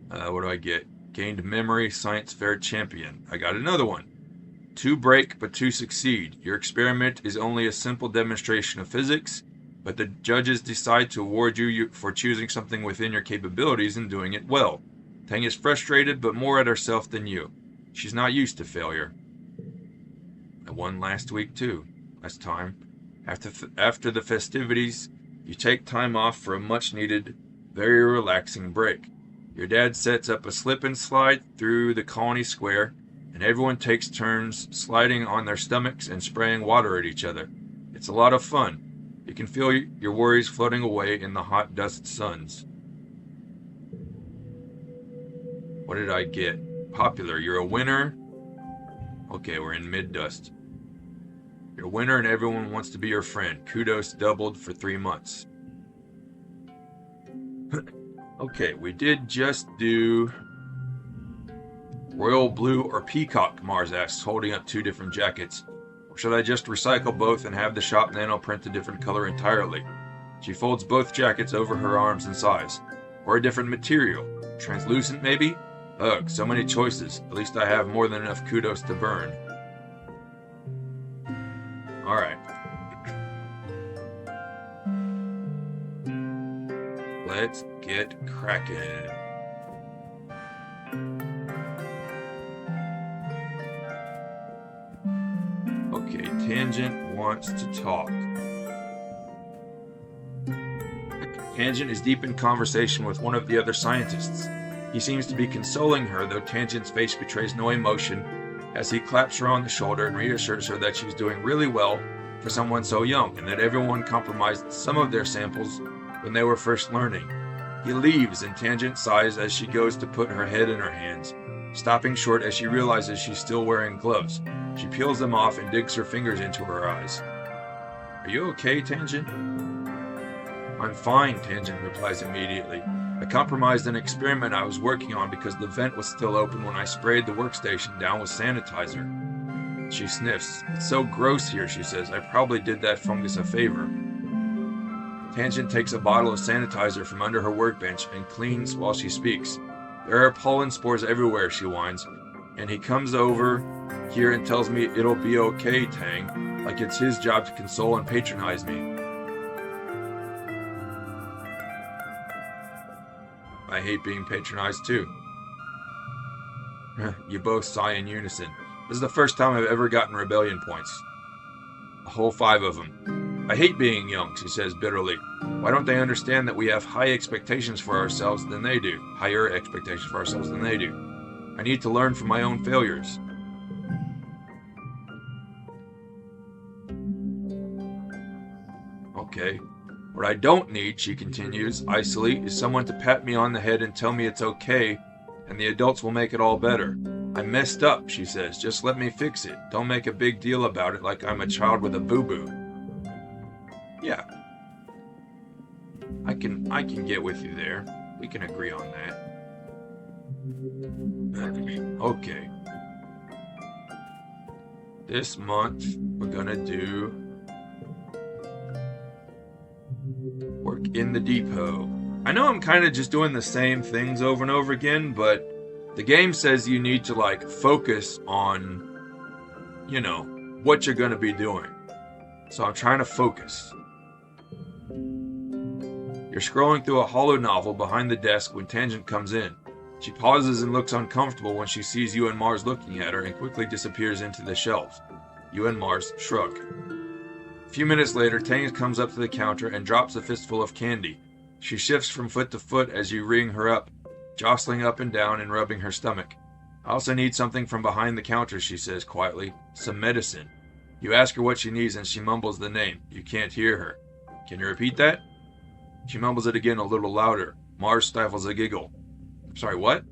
What do I get? Gained memory, science fair champion. I got another one. 2 break, but 2 succeed. Your experiment is only a simple demonstration of physics, but the judges decide to award you for choosing something within your capabilities and doing it well. Tang is frustrated, but more at herself than you. She's not used to failure. I won last time. After the festivities, you take time off for a much-needed, very relaxing break. Your dad sets up a slip and slide through the colony square, and everyone takes turns sliding on their stomachs and spraying water at each other. It's a lot of fun. You can feel your worries floating away in the hot dust suns. What did I get? Popular. You're a winner. Okay, we're in mid-dust. You're a winner and everyone wants to be your friend. Kudos doubled for 3 months. Okay, we did just do Royal Blue or Peacock, Mars asks, holding up 2 different jackets. Or should I just recycle both and have the shop nano print a different color entirely? She folds both jackets over her arms and sighs. Or a different material. Translucent, maybe? Ugh, so many choices. At least I have more than enough kudos to burn. Alright. Let's get cracking. Okay, Tangent wants to talk. Tangent is deep in conversation with one of the other scientists. He seems to be consoling her, though Tangent's face betrays no emotion as he claps her on the shoulder and reassures her that she's doing really well for someone so young and that everyone compromised some of their samples when they were first learning. He leaves and Tangent sighs as she goes to put her head in her hands. stopping short as she realizes she's still wearing gloves. She peels them off and digs her fingers into her eyes. Are you okay, Tangent? I'm fine, Tangent replies immediately. I compromised an experiment I was working on because the vent was still open when I sprayed the workstation down with sanitizer. She sniffs. It's so gross here, she says. I probably did that fungus a favor. Tangent takes a bottle of sanitizer from under her workbench and cleans while she speaks. There are pollen spores everywhere, she whines, and he comes over here and tells me it'll be okay, Tang, like it's his job to console and patronize me. I hate being patronized too. You both sigh in unison. This is the first time I've ever gotten rebellion points. A whole 5 of them. I hate being young, she says bitterly. Why don't they understand that we have high expectations for ourselves than they do? Higher expectations for ourselves than they do. I need to learn from my own failures. Okay. What I don't need, she continues, icily, is someone to pat me on the head and tell me it's okay, and the adults will make it all better. I messed up, she says. Just let me fix it. Don't make a big deal about it like I'm a child with a boo-boo. Yeah. I can get with you there. We can agree on that. Okay. This month, we're gonna do work in the depot. I know I'm kind of just doing the same things over and over again, but the game says you need to focus on, what you're going to be doing. So I'm trying to focus. You're scrolling through a holo novel behind the desk when Tangent comes in. She pauses and looks uncomfortable when she sees you and Mars looking at her and quickly disappears into the shelves. You and Mars shrug. A few minutes later, Tang comes up to the counter and drops a fistful of candy. She shifts from foot to foot as you ring her up, jostling up and down and rubbing her stomach. I also need something from behind the counter, she says quietly. Some medicine. You ask her what she needs and she mumbles the name. You can't hear her. Can you repeat that? She mumbles it again a little louder. Mars stifles a giggle. Sorry, what?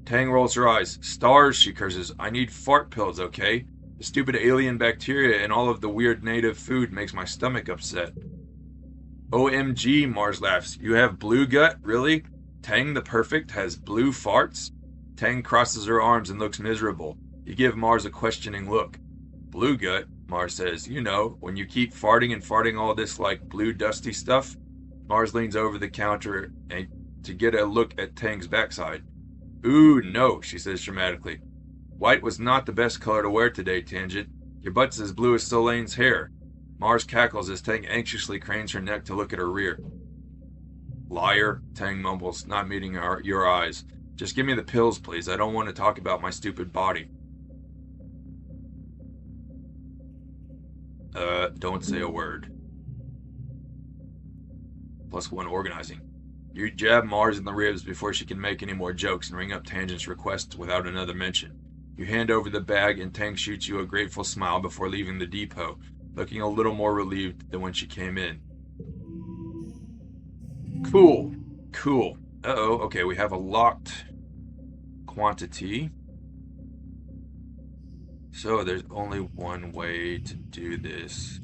Tang rolls her eyes. Stars, she curses. I need fart pills, okay? The stupid alien bacteria and all of the weird native food makes my stomach upset. OMG, Mars laughs. You have blue gut? Really? Tang the Perfect has blue farts? Tang crosses her arms and looks miserable. You give Mars a questioning look. Blue gut, Mars says. When you keep farting and farting all this blue dusty stuff. Mars leans over the counter to get a look at Tang's backside. Ooh, no, she says dramatically. White was not the best color to wear today, Tangent. Your butt's as blue as Solene's hair. Mars cackles as Tang anxiously cranes her neck to look at her rear. Liar, Tang mumbles, not meeting your eyes. Just give me the pills, please. I don't want to talk about my stupid body. Don't say a word. +1 organizing. You jab Mars in the ribs before she can make any more jokes and ring up Tangent's request without another mention. You hand over the bag and Tang shoots you a grateful smile before leaving the depot, looking a little more relieved than when she came in. Cool. Uh-oh, okay, we have a locked quantity. So there's only one way to do this.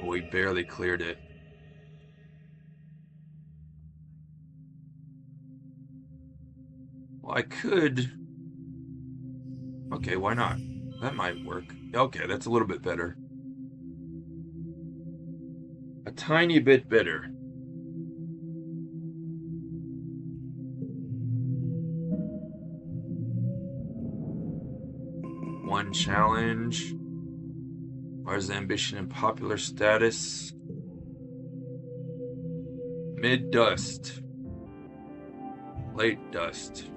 We barely cleared it. Well, I could... Okay, why not? That might work. Okay, that's a little bit better. A tiny bit better. One challenge. Mars ambition and popular status. Mid-dust. Late dust.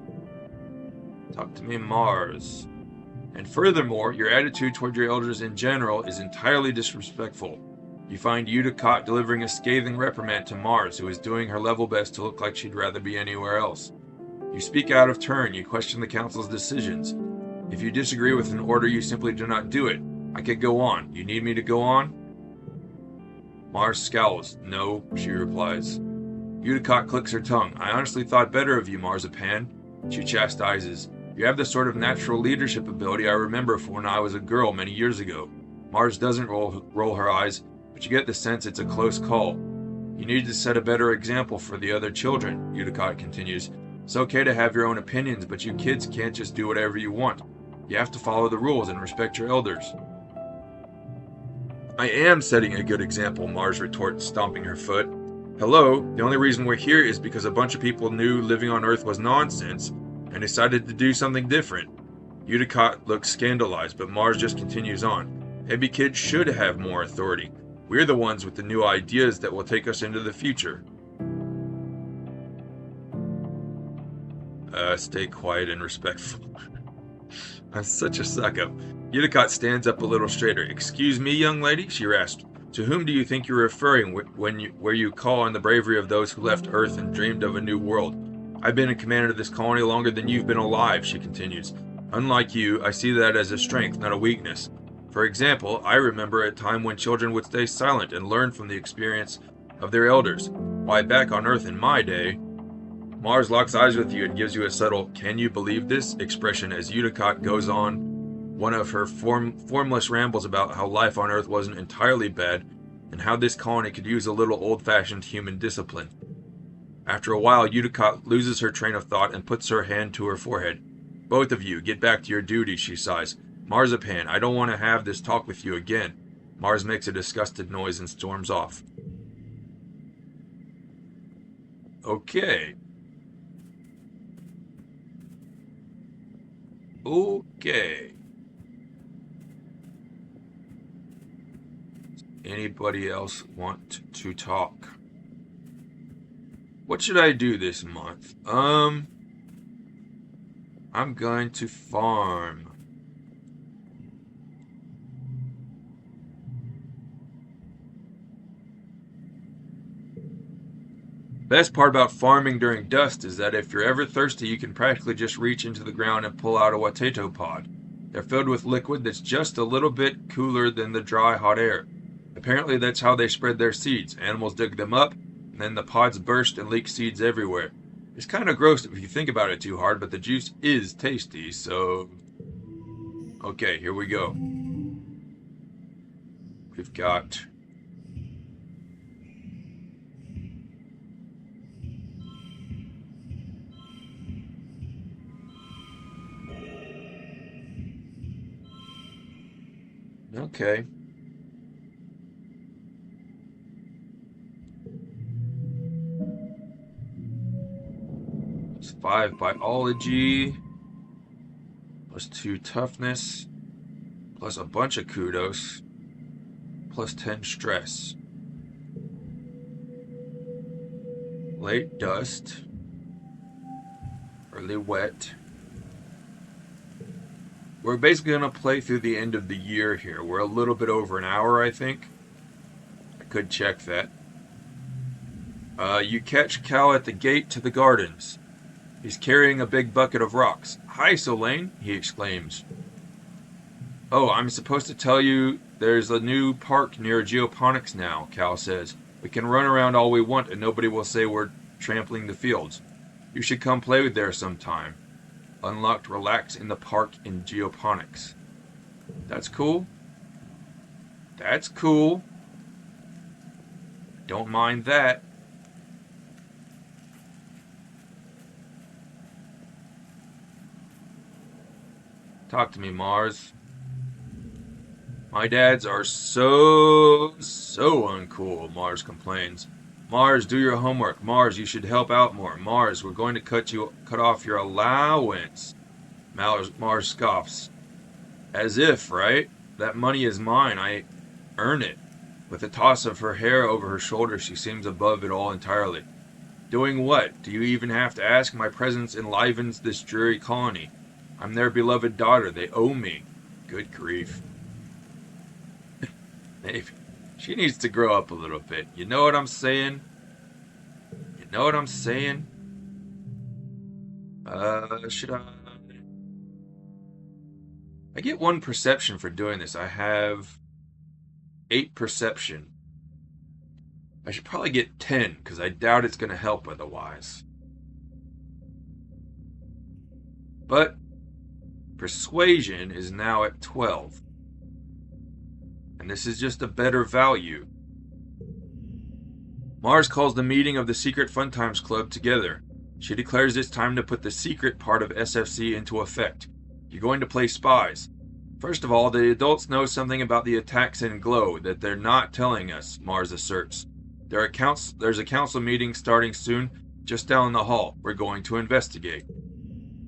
Talk to me, Mars. And furthermore, your attitude toward your elders in general is entirely disrespectful. You find Yuta caught delivering a scathing reprimand to Mars, who is doing her level best to look like she'd rather be anywhere else. You speak out of turn, you question the council's decisions. If you disagree with an order, you simply do not do it. I could go on. You need me to go on? Mars scowls. No, she replies. Uticott clicks her tongue. I honestly thought better of you, Marzipan. She chastises. You have the sort of natural leadership ability I remember from when I was a girl many years ago. Mars doesn't roll her eyes, but you get the sense it's a close call. You need to set a better example for the other children, Uticott continues. It's okay to have your own opinions, but you kids can't just do whatever you want. You have to follow the rules and respect your elders. I am setting a good example, Mars retorts, stomping her foot. Hello, the only reason we're here is because a bunch of people knew living on Earth was nonsense and decided to do something different. Uticott looks scandalized, but Mars just continues on. Maybe kids should have more authority. We're the ones with the new ideas that will take us into the future. Stay quiet and respectful. I'm such a suck-up. Uticott stands up a little straighter. Excuse me, young lady, she rasped. To whom do you think you're referring where you call on the bravery of those who left Earth and dreamed of a new world? I've been in command of this colony longer than you've been alive, she continues. Unlike you, I see that as a strength, not a weakness. For example, I remember a time when children would stay silent and learn from the experience of their elders. Why, back on Earth in my day... Mars locks eyes with you and gives you a subtle, can you believe this? Expression as Uticott goes on one of her formless rambles about how life on Earth wasn't entirely bad and how this colony could use a little old-fashioned human discipline. After a while, Uticott loses her train of thought and puts her hand to her forehead. Both of you, get back to your duties, she sighs. Marzipan, I don't want to have this talk with you again. Mars makes a disgusted noise and storms off. Okay. Anybody else want to talk? What should I do this month? I'm going to farm. Best part about farming during dust is that if you're ever thirsty, you can practically just reach into the ground and pull out a potato pod. They're filled with liquid that's just a little bit cooler than the dry, hot air. Apparently that's how they spread their seeds. Animals dig them up, and then the pods burst and leak seeds everywhere. It's kind of gross if you think about it too hard, but the juice is tasty, so... Okay, here we go. We've got... Okay. It's 5 biology, plus 2 toughness, plus a bunch of kudos, plus 10 stress. Late dust, early wet. We're basically going to play through the end of the year here. We're a little bit over an hour, I think. I could check that. You catch Cal at the gate to the gardens. He's carrying a big bucket of rocks. Hi, Solane, he exclaims. Oh, I'm supposed to tell you there's a new park near Geoponics now, Cal says. We can run around all we want and nobody will say we're trampling the fields. You should come play there sometime. Unlocked relax in the park in Geoponics. That's cool. That's cool. Don't mind that. Talk to me, Mars. My dads are so uncool, Mars complains. Mars, do your homework. Mars, you should help out more. Mars, we're going to cut off your allowance. Mars scoffs. As if, right? That money is mine. I earn it. With a toss of her hair over her shoulder, she seems above it all entirely. Doing what? Do you even have to ask? My presence enlivens this dreary colony. I'm their beloved daughter. They owe me. Good grief. Maybe. She needs to grow up a little bit. You know what I'm saying? You know what I'm saying? Should I... I get 1 perception for doing this. I have 8 perception. I should probably get 10, because I doubt it's going to help otherwise. But persuasion is now at 12. And this is just a better value. Mars calls the meeting of the Secret Fun Times Club together. She declares it's time to put the secret part of SFC into effect. You're going to play spies. First of all, the adults know something about the attacks in Glow that they're not telling us, Mars asserts. There's a council meeting starting soon, just down the hall. We're going to investigate.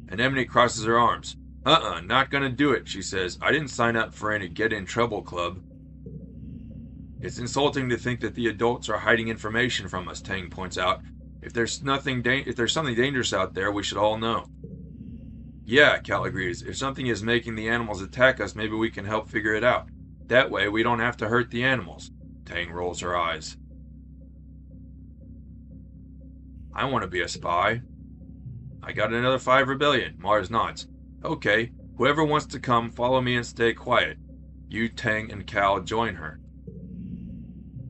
Anemone crosses her arms. Not gonna do it, she says. I didn't sign up for any get-in-trouble club. It's insulting to think that the adults are hiding information from us, Tang points out. If there's something dangerous out there, we should all know. Yeah, Cal agrees. If something is making the animals attack us, maybe we can help figure it out. That way, we don't have to hurt the animals. Tang rolls her eyes. I want to be a spy. I got another 5 rebellion. Mars nods. Okay, whoever wants to come, follow me and stay quiet. You, Tang, and Cal join her.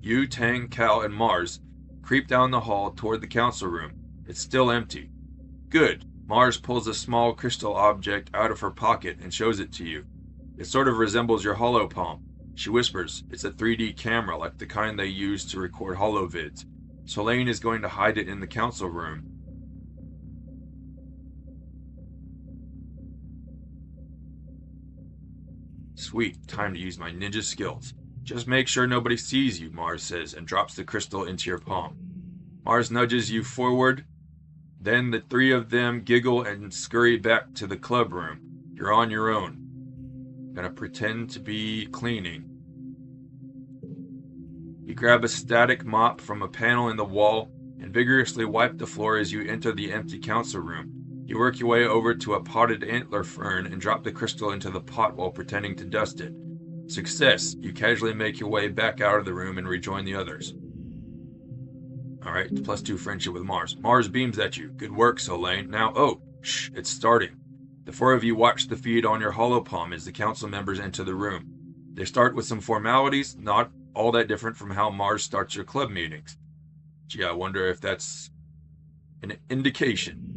You, Tang, Cal, and Mars creep down the hall toward the council room. It's still empty. Good. Mars pulls a small crystal object out of her pocket and shows it to you. It sort of resembles your holopalm. She whispers, it's a 3D camera like the kind they use to record holovids. Solane is going to hide it in the council room. Sweet, time to use my ninja skills. Just make sure nobody sees you, Mars says, and drops the crystal into your palm. Mars nudges you forward. Then the 3 of them giggle and scurry back to the club room. You're on your own. Gonna pretend to be cleaning. You grab a static mop from a panel in the wall and vigorously wipe the floor as you enter the empty council room. You work your way over to a potted antler fern and drop the crystal into the pot while pretending to dust it. Success! You casually make your way back out of the room and rejoin the others. Alright, +2 friendship with Mars. Mars beams at you. Good work, Solane. Now, shh, it's starting. The 4 of you watch the feed on your holopalm as the council members enter the room. They start with some formalities, not all that different from how Mars starts your club meetings. Gee, I wonder if that's an indication.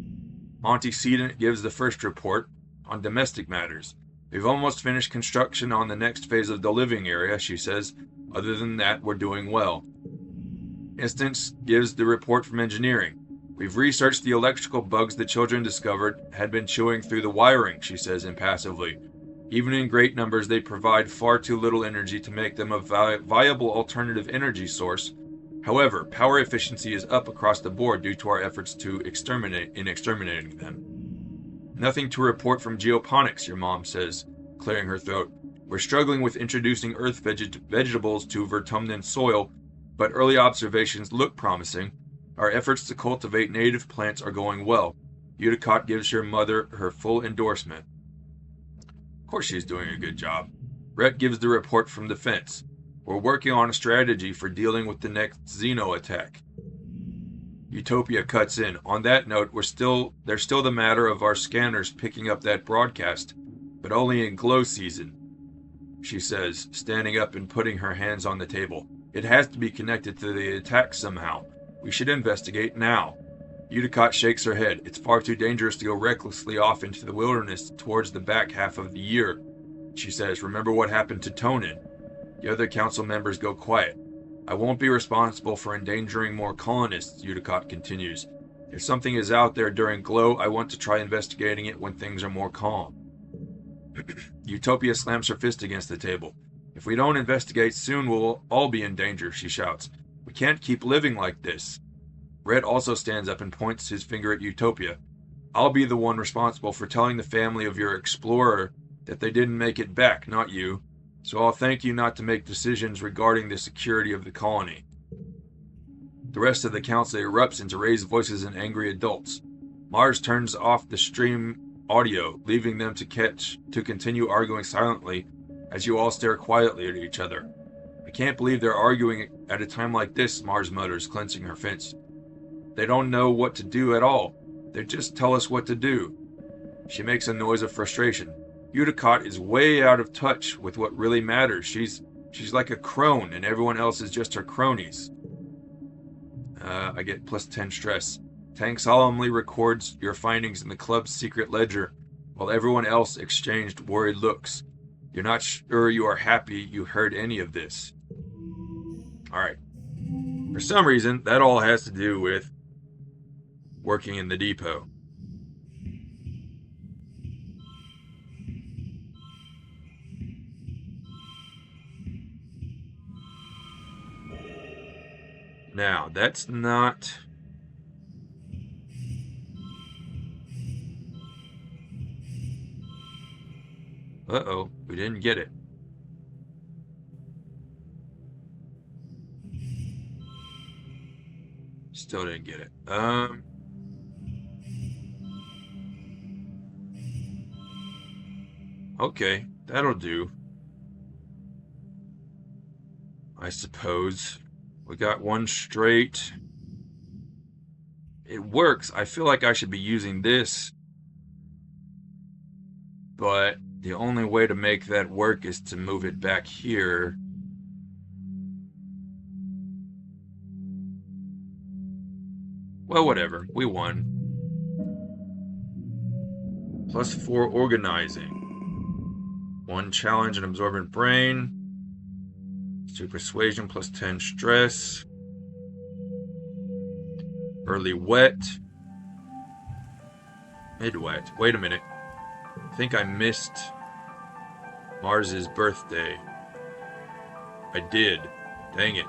Antecedent gives the first report on domestic matters. We've almost finished construction on the next phase of the living area, she says. Other than that, we're doing well. Instance gives the report from engineering. We've researched the electrical bugs the children discovered had been chewing through the wiring, she says impassively. Even in great numbers, they provide far too little energy to make them a viable alternative energy source. However, power efficiency is up across the board due to our efforts to exterminating them. Nothing to report from geoponics, your mom says, clearing her throat. We're struggling with introducing earth vegetables to Vertumnan soil, but early observations look promising. Our efforts to cultivate native plants are going well. Uticott gives your mother her full endorsement. Of course she's doing a good job. Rhett gives the report from defense. We're working on a strategy for dealing with the next Xeno attack. Utopia cuts in. On that note, there's still the matter of our scanners picking up that broadcast, but only in glow season, she says, standing up and putting her hands on the table. It has to be connected to the attack somehow. We should investigate now. Uticott shakes her head. It's far too dangerous to go recklessly off into the wilderness towards the back half of the year, she says. Remember what happened to Tonin. The other council members go quiet. I won't be responsible for endangering more colonists, Uticott continues. If something is out there during Glow, I want to try investigating it when things are more calm. Utopia slams her fist against the table. If we don't investigate soon, we'll all be in danger, she shouts. We can't keep living like this. Red also stands up and points his finger at Utopia. I'll be the one responsible for telling the family of your explorer that they didn't make it back, not you. So I'll thank you not to make decisions regarding the security of the colony. The rest of the council erupts into raised voices and angry adults. Mars turns off the stream audio, leaving them to continue arguing silently as you all stare quietly at each other. I can't believe they're arguing at a time like this, Mars mutters, clenching her fist. They don't know what to do at all. They just tell us what to do. She makes a noise of frustration. Uticott is way out of touch with what really matters. She's like a crone, and everyone else is just her cronies. I get plus 10 stress. Tank solemnly records your findings in the club's secret ledger, while everyone else exchanged worried looks. You're not sure you are happy you heard any of this. Alright. For some reason, that all has to do with working in the depot. Now, that's not... Uh-oh, we didn't get it. Still didn't get it. Okay, that'll do. I suppose. We got one straight. It works. I feel like I should be using this. But the only way to make that work is to move it back here. Well, whatever. We won. Plus 4 organizing. 1 challenge and absorbent brain. 2 persuasion, plus 10 stress. Early wet. Mid wet. Wait a minute. I think I missed Mars's birthday. I did. Dang it.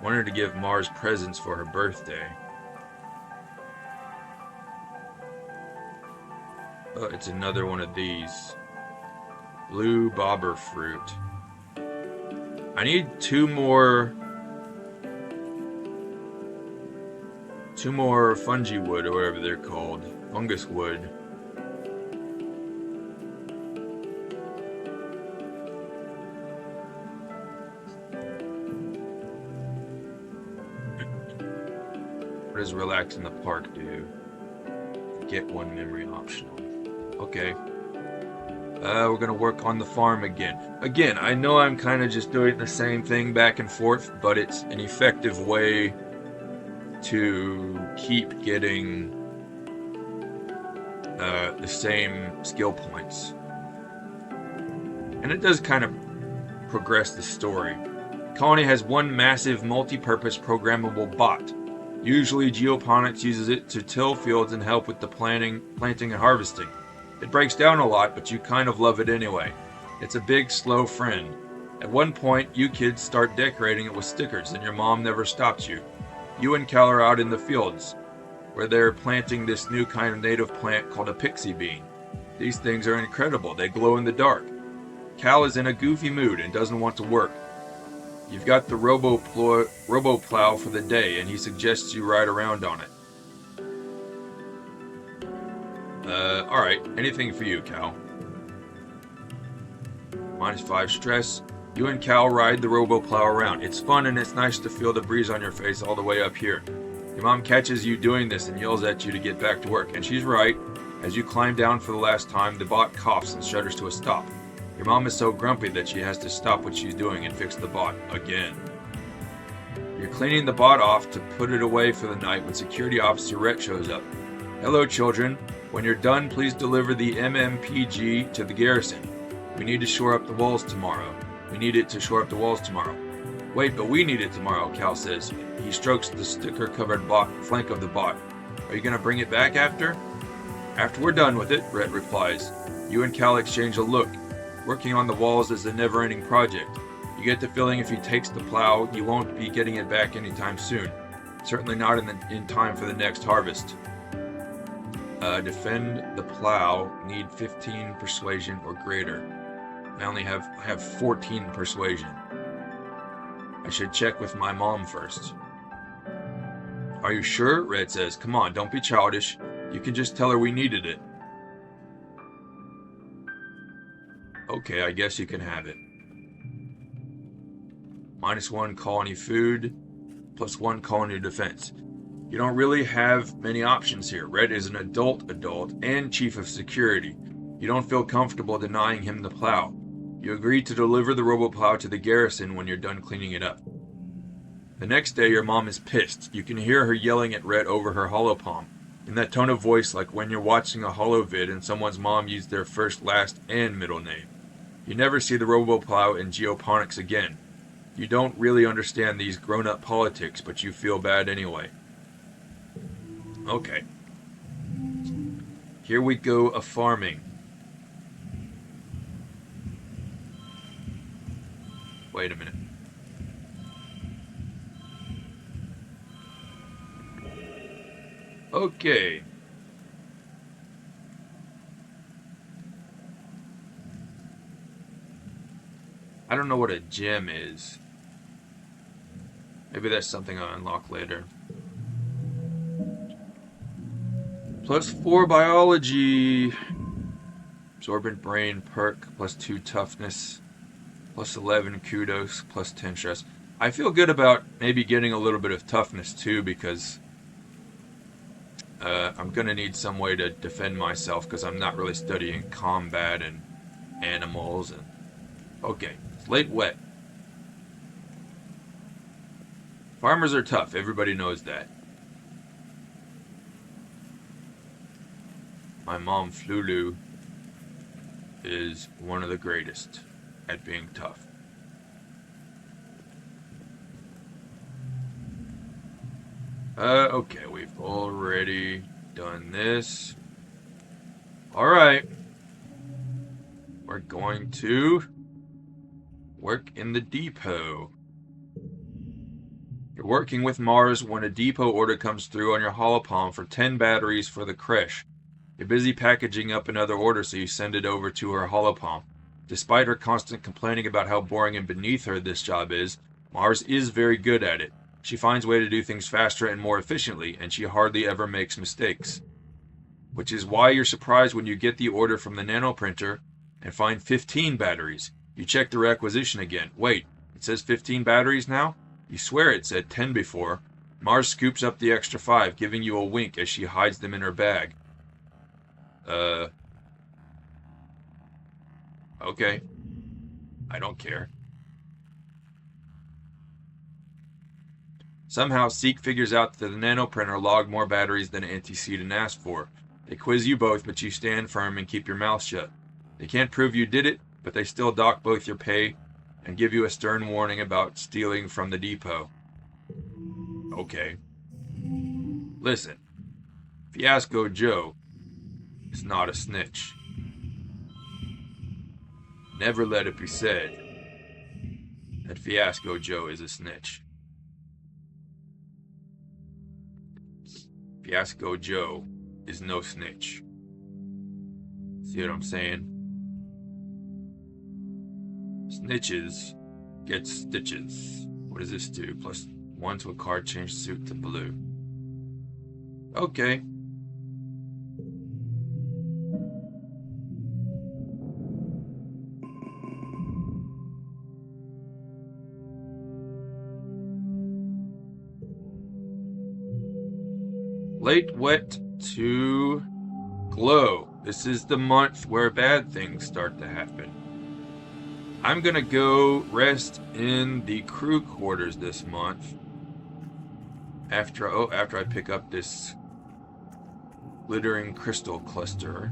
Wanted to give Mars presents for her birthday. Oh, it's another one of these. Blue bobber fruit. I need 2 more fungi wood, or whatever they're called. Fungus wood. What does relax in the park do? Get 1 memory optional. Okay. We're gonna work on the farm again. Again, I know I'm kind of just doing the same thing back and forth, but it's an effective way to keep getting the same skill points. And it does kind of progress the story. Colony has 1 massive multi-purpose programmable bot. Usually geoponics uses it to till fields and help with the planting and harvesting. It breaks down a lot, but you kind of love it anyway. It's a big, slow friend. At one point, you kids start decorating it with stickers, and your mom never stops you. You and Cal are out in the fields, where they're planting this new kind of native plant called a pixie bean. These things are incredible. They glow in the dark. Cal is in a goofy mood and doesn't want to work. You've got the robo-plow for the day, and he suggests you ride around on it. Alright, anything for you, Cal. Minus 5 stress. You and Cal ride the robo-plow around. It's fun and it's nice to feel the breeze on your face all the way up here. Your mom catches you doing this and yells at you to get back to work. And she's right. As you climb down for the last time, the bot coughs and shudders to a stop. Your mom is so grumpy that she has to stop what she's doing and fix the bot again. You're cleaning the bot off to put it away for the night when security officer Rhett shows up. Hello, children. When you're done, please deliver the MMPG to the garrison. We need to shore up the walls tomorrow. Wait, but we need it tomorrow, Cal says. He strokes the sticker-covered flank of the bot. Are you going to bring it back after? After we're done with it, Rhett replies. You and Cal exchange a look. Working on the walls is a never-ending project. You get the feeling if he takes the plow, you won't be getting it back anytime soon. Certainly not in time for the next harvest. Defend the plow. Need 15 persuasion or greater. I have 14 persuasion. I should check with my mom first. Are you sure? Red says. Come on, don't be childish. You can just tell her we needed it. Okay, I guess you can have it. -1 colony food, +1 colony defense. You don't really have many options here. Red is an adult, and chief of security. You don't feel comfortable denying him the plow. You agree to deliver the roboplow to the garrison when you're done cleaning it up. The next day, your mom is pissed. You can hear her yelling at Rhett over her holopalm, in that tone of voice like when you're watching a holovid and someone's mom used their first, last, and middle name. You never see the roboplow in geoponics again. You don't really understand these grown-up politics, but you feel bad anyway. Okay. Here we go a-farming. Wait a minute. Okay. I don't know what a gem is. Maybe that's something I'll unlock later. +4 biology. Absorbent brain perk. +2 toughness. +11 kudos. +10 stress. I feel good about maybe getting a little bit of toughness too, because I'm going to need some way to defend myself, because I'm not really studying combat and animals. And okay, it's late wet. Farmers are tough. Everybody knows that. My mom, Flulu, is one of the greatest at being tough. Okay, we've already done this. Alright. We're going to work in the depot. You're working with Mars when a depot order comes through on your holopalm for 10 batteries for the creche. You're busy packaging up another order, so you send it over to her holopalm. Despite her constant complaining about how boring and beneath her this job is, Mars is very good at it. She finds a way to do things faster and more efficiently, and she hardly ever makes mistakes. Which is why you're surprised when you get the order from the nanoprinter and find 15 batteries. You check the requisition again. Wait, it says 15 batteries now? You swear it said 10 before. Mars scoops up the extra 5, giving you a wink as she hides them in her bag. Okay. I don't care. Somehow, Seek figures out that the nanoprinter logged more batteries than Antecedent asked for. They quiz you both, but you stand firm and keep your mouth shut. They can't prove you did it, but they still dock both your pay and give you a stern warning about stealing from the depot. Okay. Listen, Fiasco Joe is not a snitch. Never let it be said that Fiasco Joe is a snitch. Fiasco Joe is no snitch. See what I'm saying? Snitches get stitches. What does this do? +1 to a card, change suit to blue. Okay. Late wet to glow. This is the month where bad things start to happen. I'm gonna go rest in the crew quarters this month. After I pick up this glittering crystal cluster.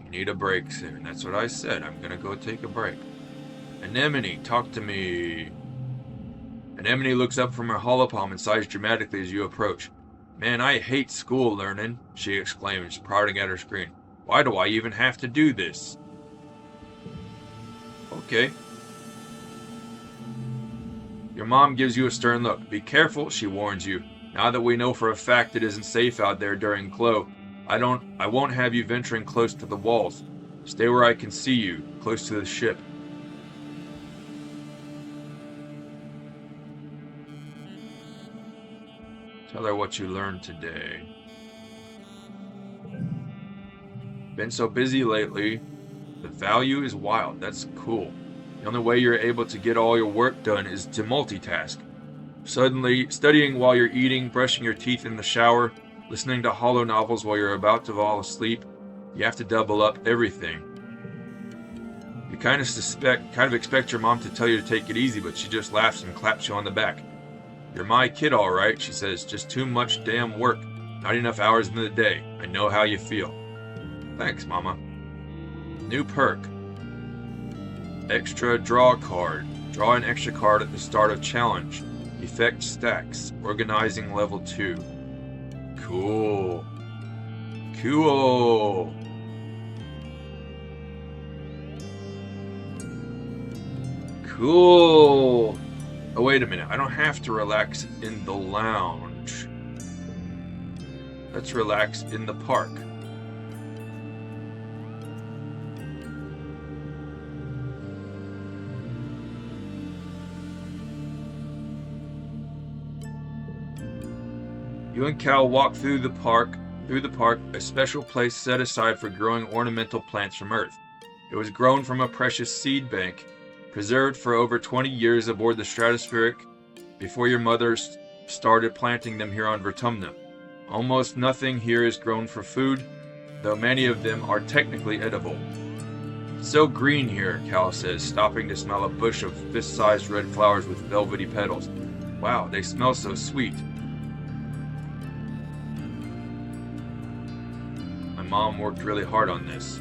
You need a break soon. That's what I said. I'm gonna go take a break. Anemone, talk to me. Anemone looks up from her holopalm and sighs dramatically as you approach. Man, I hate school learning, she exclaims, prodding at her screen. Why do I even have to do this? Okay. Your mom gives you a stern look. Be careful, she warns you. Now that we know for a fact it isn't safe out there during glow, I won't have you venturing close to the walls. Stay where I can see you, close to the ship. Tell her what you learned today. Been so busy lately. The value is wild. That's cool. The only way you're able to get all your work done is to multitask. Suddenly, studying while you're eating, brushing your teeth in the shower, listening to holo novels while you're about to fall asleep. You have to double up everything. You kind of expect your mom to tell you to take it easy, but she just laughs and claps you on the back. You're my kid, all right, she says. Just too much damn work. Not enough hours in the day. I know how you feel. Thanks, Mama. New perk. Extra draw card. Draw an extra card at the start of challenge. Effect stacks. Organizing level 2. Cool. Cool. Cool. Oh, wait a minute. I don't have to relax in the lounge. Let's relax in the park. You and Cal walk through the park, a special place set aside for growing ornamental plants from Earth. It was grown from a precious seed bank, preserved for over 20 years aboard the Stratospheric before your mother started planting them here on Vertumna. Almost nothing here is grown for food, though many of them are technically edible. It's so green here, Cal says, stopping to smell a bush of fist-sized red flowers with velvety petals. Wow, they smell so sweet. My mom worked really hard on this.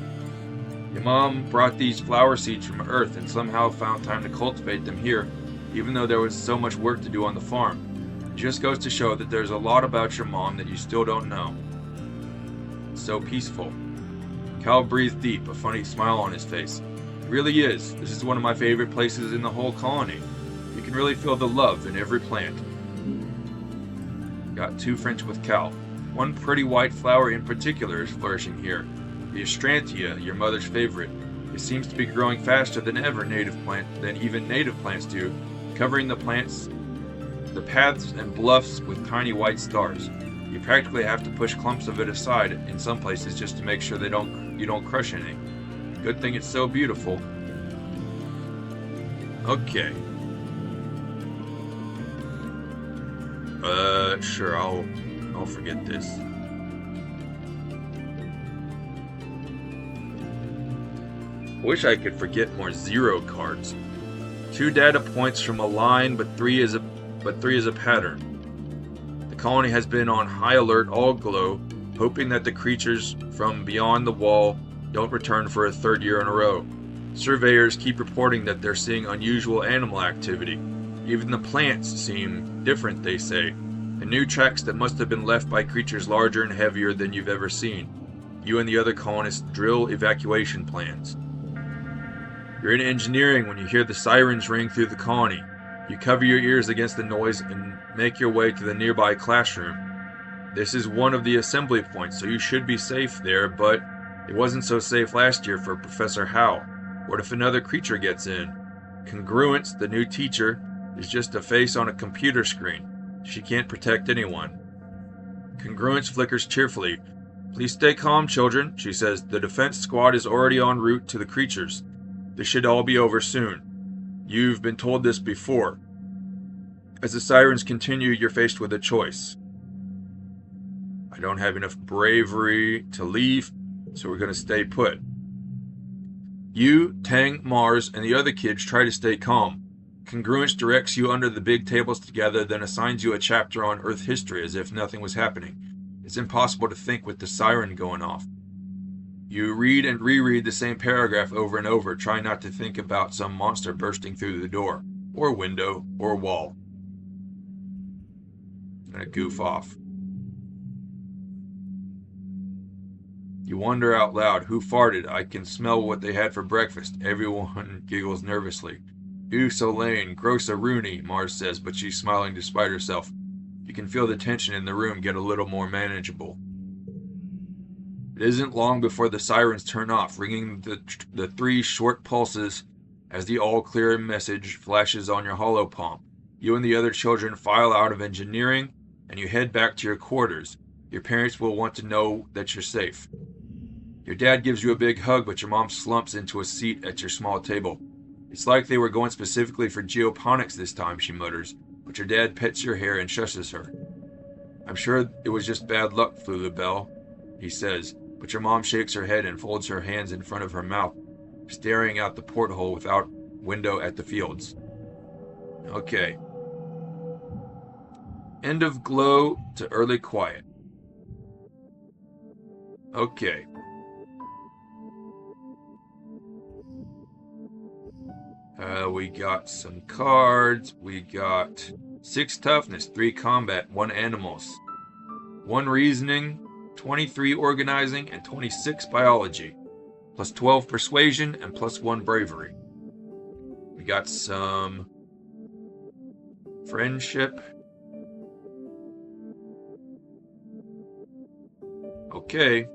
Your mom brought these flower seeds from Earth and somehow found time to cultivate them here, even though there was so much work to do on the farm. It just goes to show that there's a lot about your mom that you still don't know. It's so peaceful. Cal breathed deep, a funny smile on his face. It really is. This is one of my favorite places in the whole colony. You can really feel the love in every plant. Got 2 French with Cal. One pretty white flower in particular is flourishing here. The Astrantia, your mother's favorite. It seems to be growing faster than even native plants do, covering the paths and bluffs with tiny white stars. You practically have to push clumps of it aside in some places just to make sure you don't crush any. Good thing it's so beautiful. Okay. Sure, I'll forget this. Wish I could forget more 0 cards. 2 data points from a line, but 3 is a pattern. The colony has been on high alert all glow, hoping that the creatures from beyond the wall don't return for a 3rd year in a row. Surveyors keep reporting that they're seeing unusual animal activity. Even the plants seem different, they say, and new tracks that must have been left by creatures larger and heavier than you've ever seen. You and the other colonists drill evacuation plans. You're in engineering when you hear the sirens ring through the colony. You cover your ears against the noise and make your way to the nearby classroom. This is one of the assembly points, so you should be safe there, but it wasn't so safe last year for Professor Howe. What if another creature gets in? Congruence, the new teacher, is just a face on a computer screen. She can't protect anyone. Congruence flickers cheerfully. Please stay calm, children, she says. The defense squad is already en route to the creatures. This should all be over soon. You've been told this before. As the sirens continue, you're faced with a choice. I don't have enough bravery to leave, so we're going to stay put. You, Tang, Mars, and the other kids try to stay calm. Congruence directs you under the big tables together, then assigns you a chapter on Earth history as if nothing was happening. It's impossible to think with the siren going off. You read and reread the same paragraph over and over, trying not to think about some monster bursting through the door, or window, or wall. I'm gonna goof off. You wonder out loud, who farted? I can smell what they had for breakfast. Everyone giggles nervously. Ew, Solane, gross a Rooney, Mars says, but she's smiling despite herself. You can feel the tension in the room get a little more manageable. It isn't long before the sirens turn off, ringing the 3 short pulses as the all-clear message flashes on your holopalm. You and the other children file out of engineering, and you head back to your quarters. Your parents will want to know that you're safe. Your dad gives you a big hug, but your mom slumps into a seat at your small table. It's like they were going specifically for geoponics this time, she mutters, but your dad pets your hair and shushes her. I'm sure it was just bad luck, Flula Bell, he says, but your mom shakes her head and folds her hands in front of her mouth. staring out the porthole without window at the fields. Okay. End of glow to early quiet. Okay. We got some cards. We got 6 toughness, 3 combat, 1 animals, 1 reasoning, 23 organizing, and 26 biology, plus 12 persuasion, and plus 1 bravery. We got some friendship. Okay.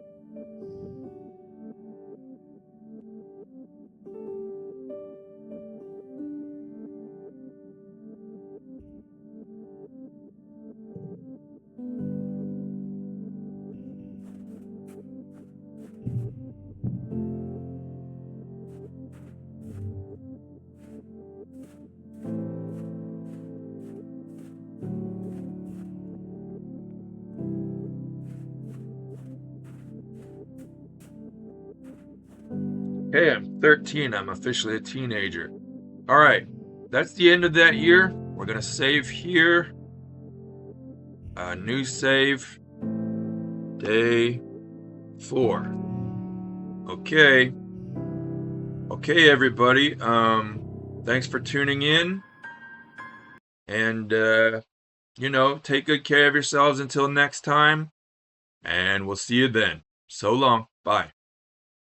Hey, I'm 13. I'm officially a teenager. All right, that's the end of that year. We're going to save here. New save. Day 4. Okay. Okay, everybody. Thanks for tuning in. And, take good care of yourselves until next time. And we'll see you then. So long. Bye.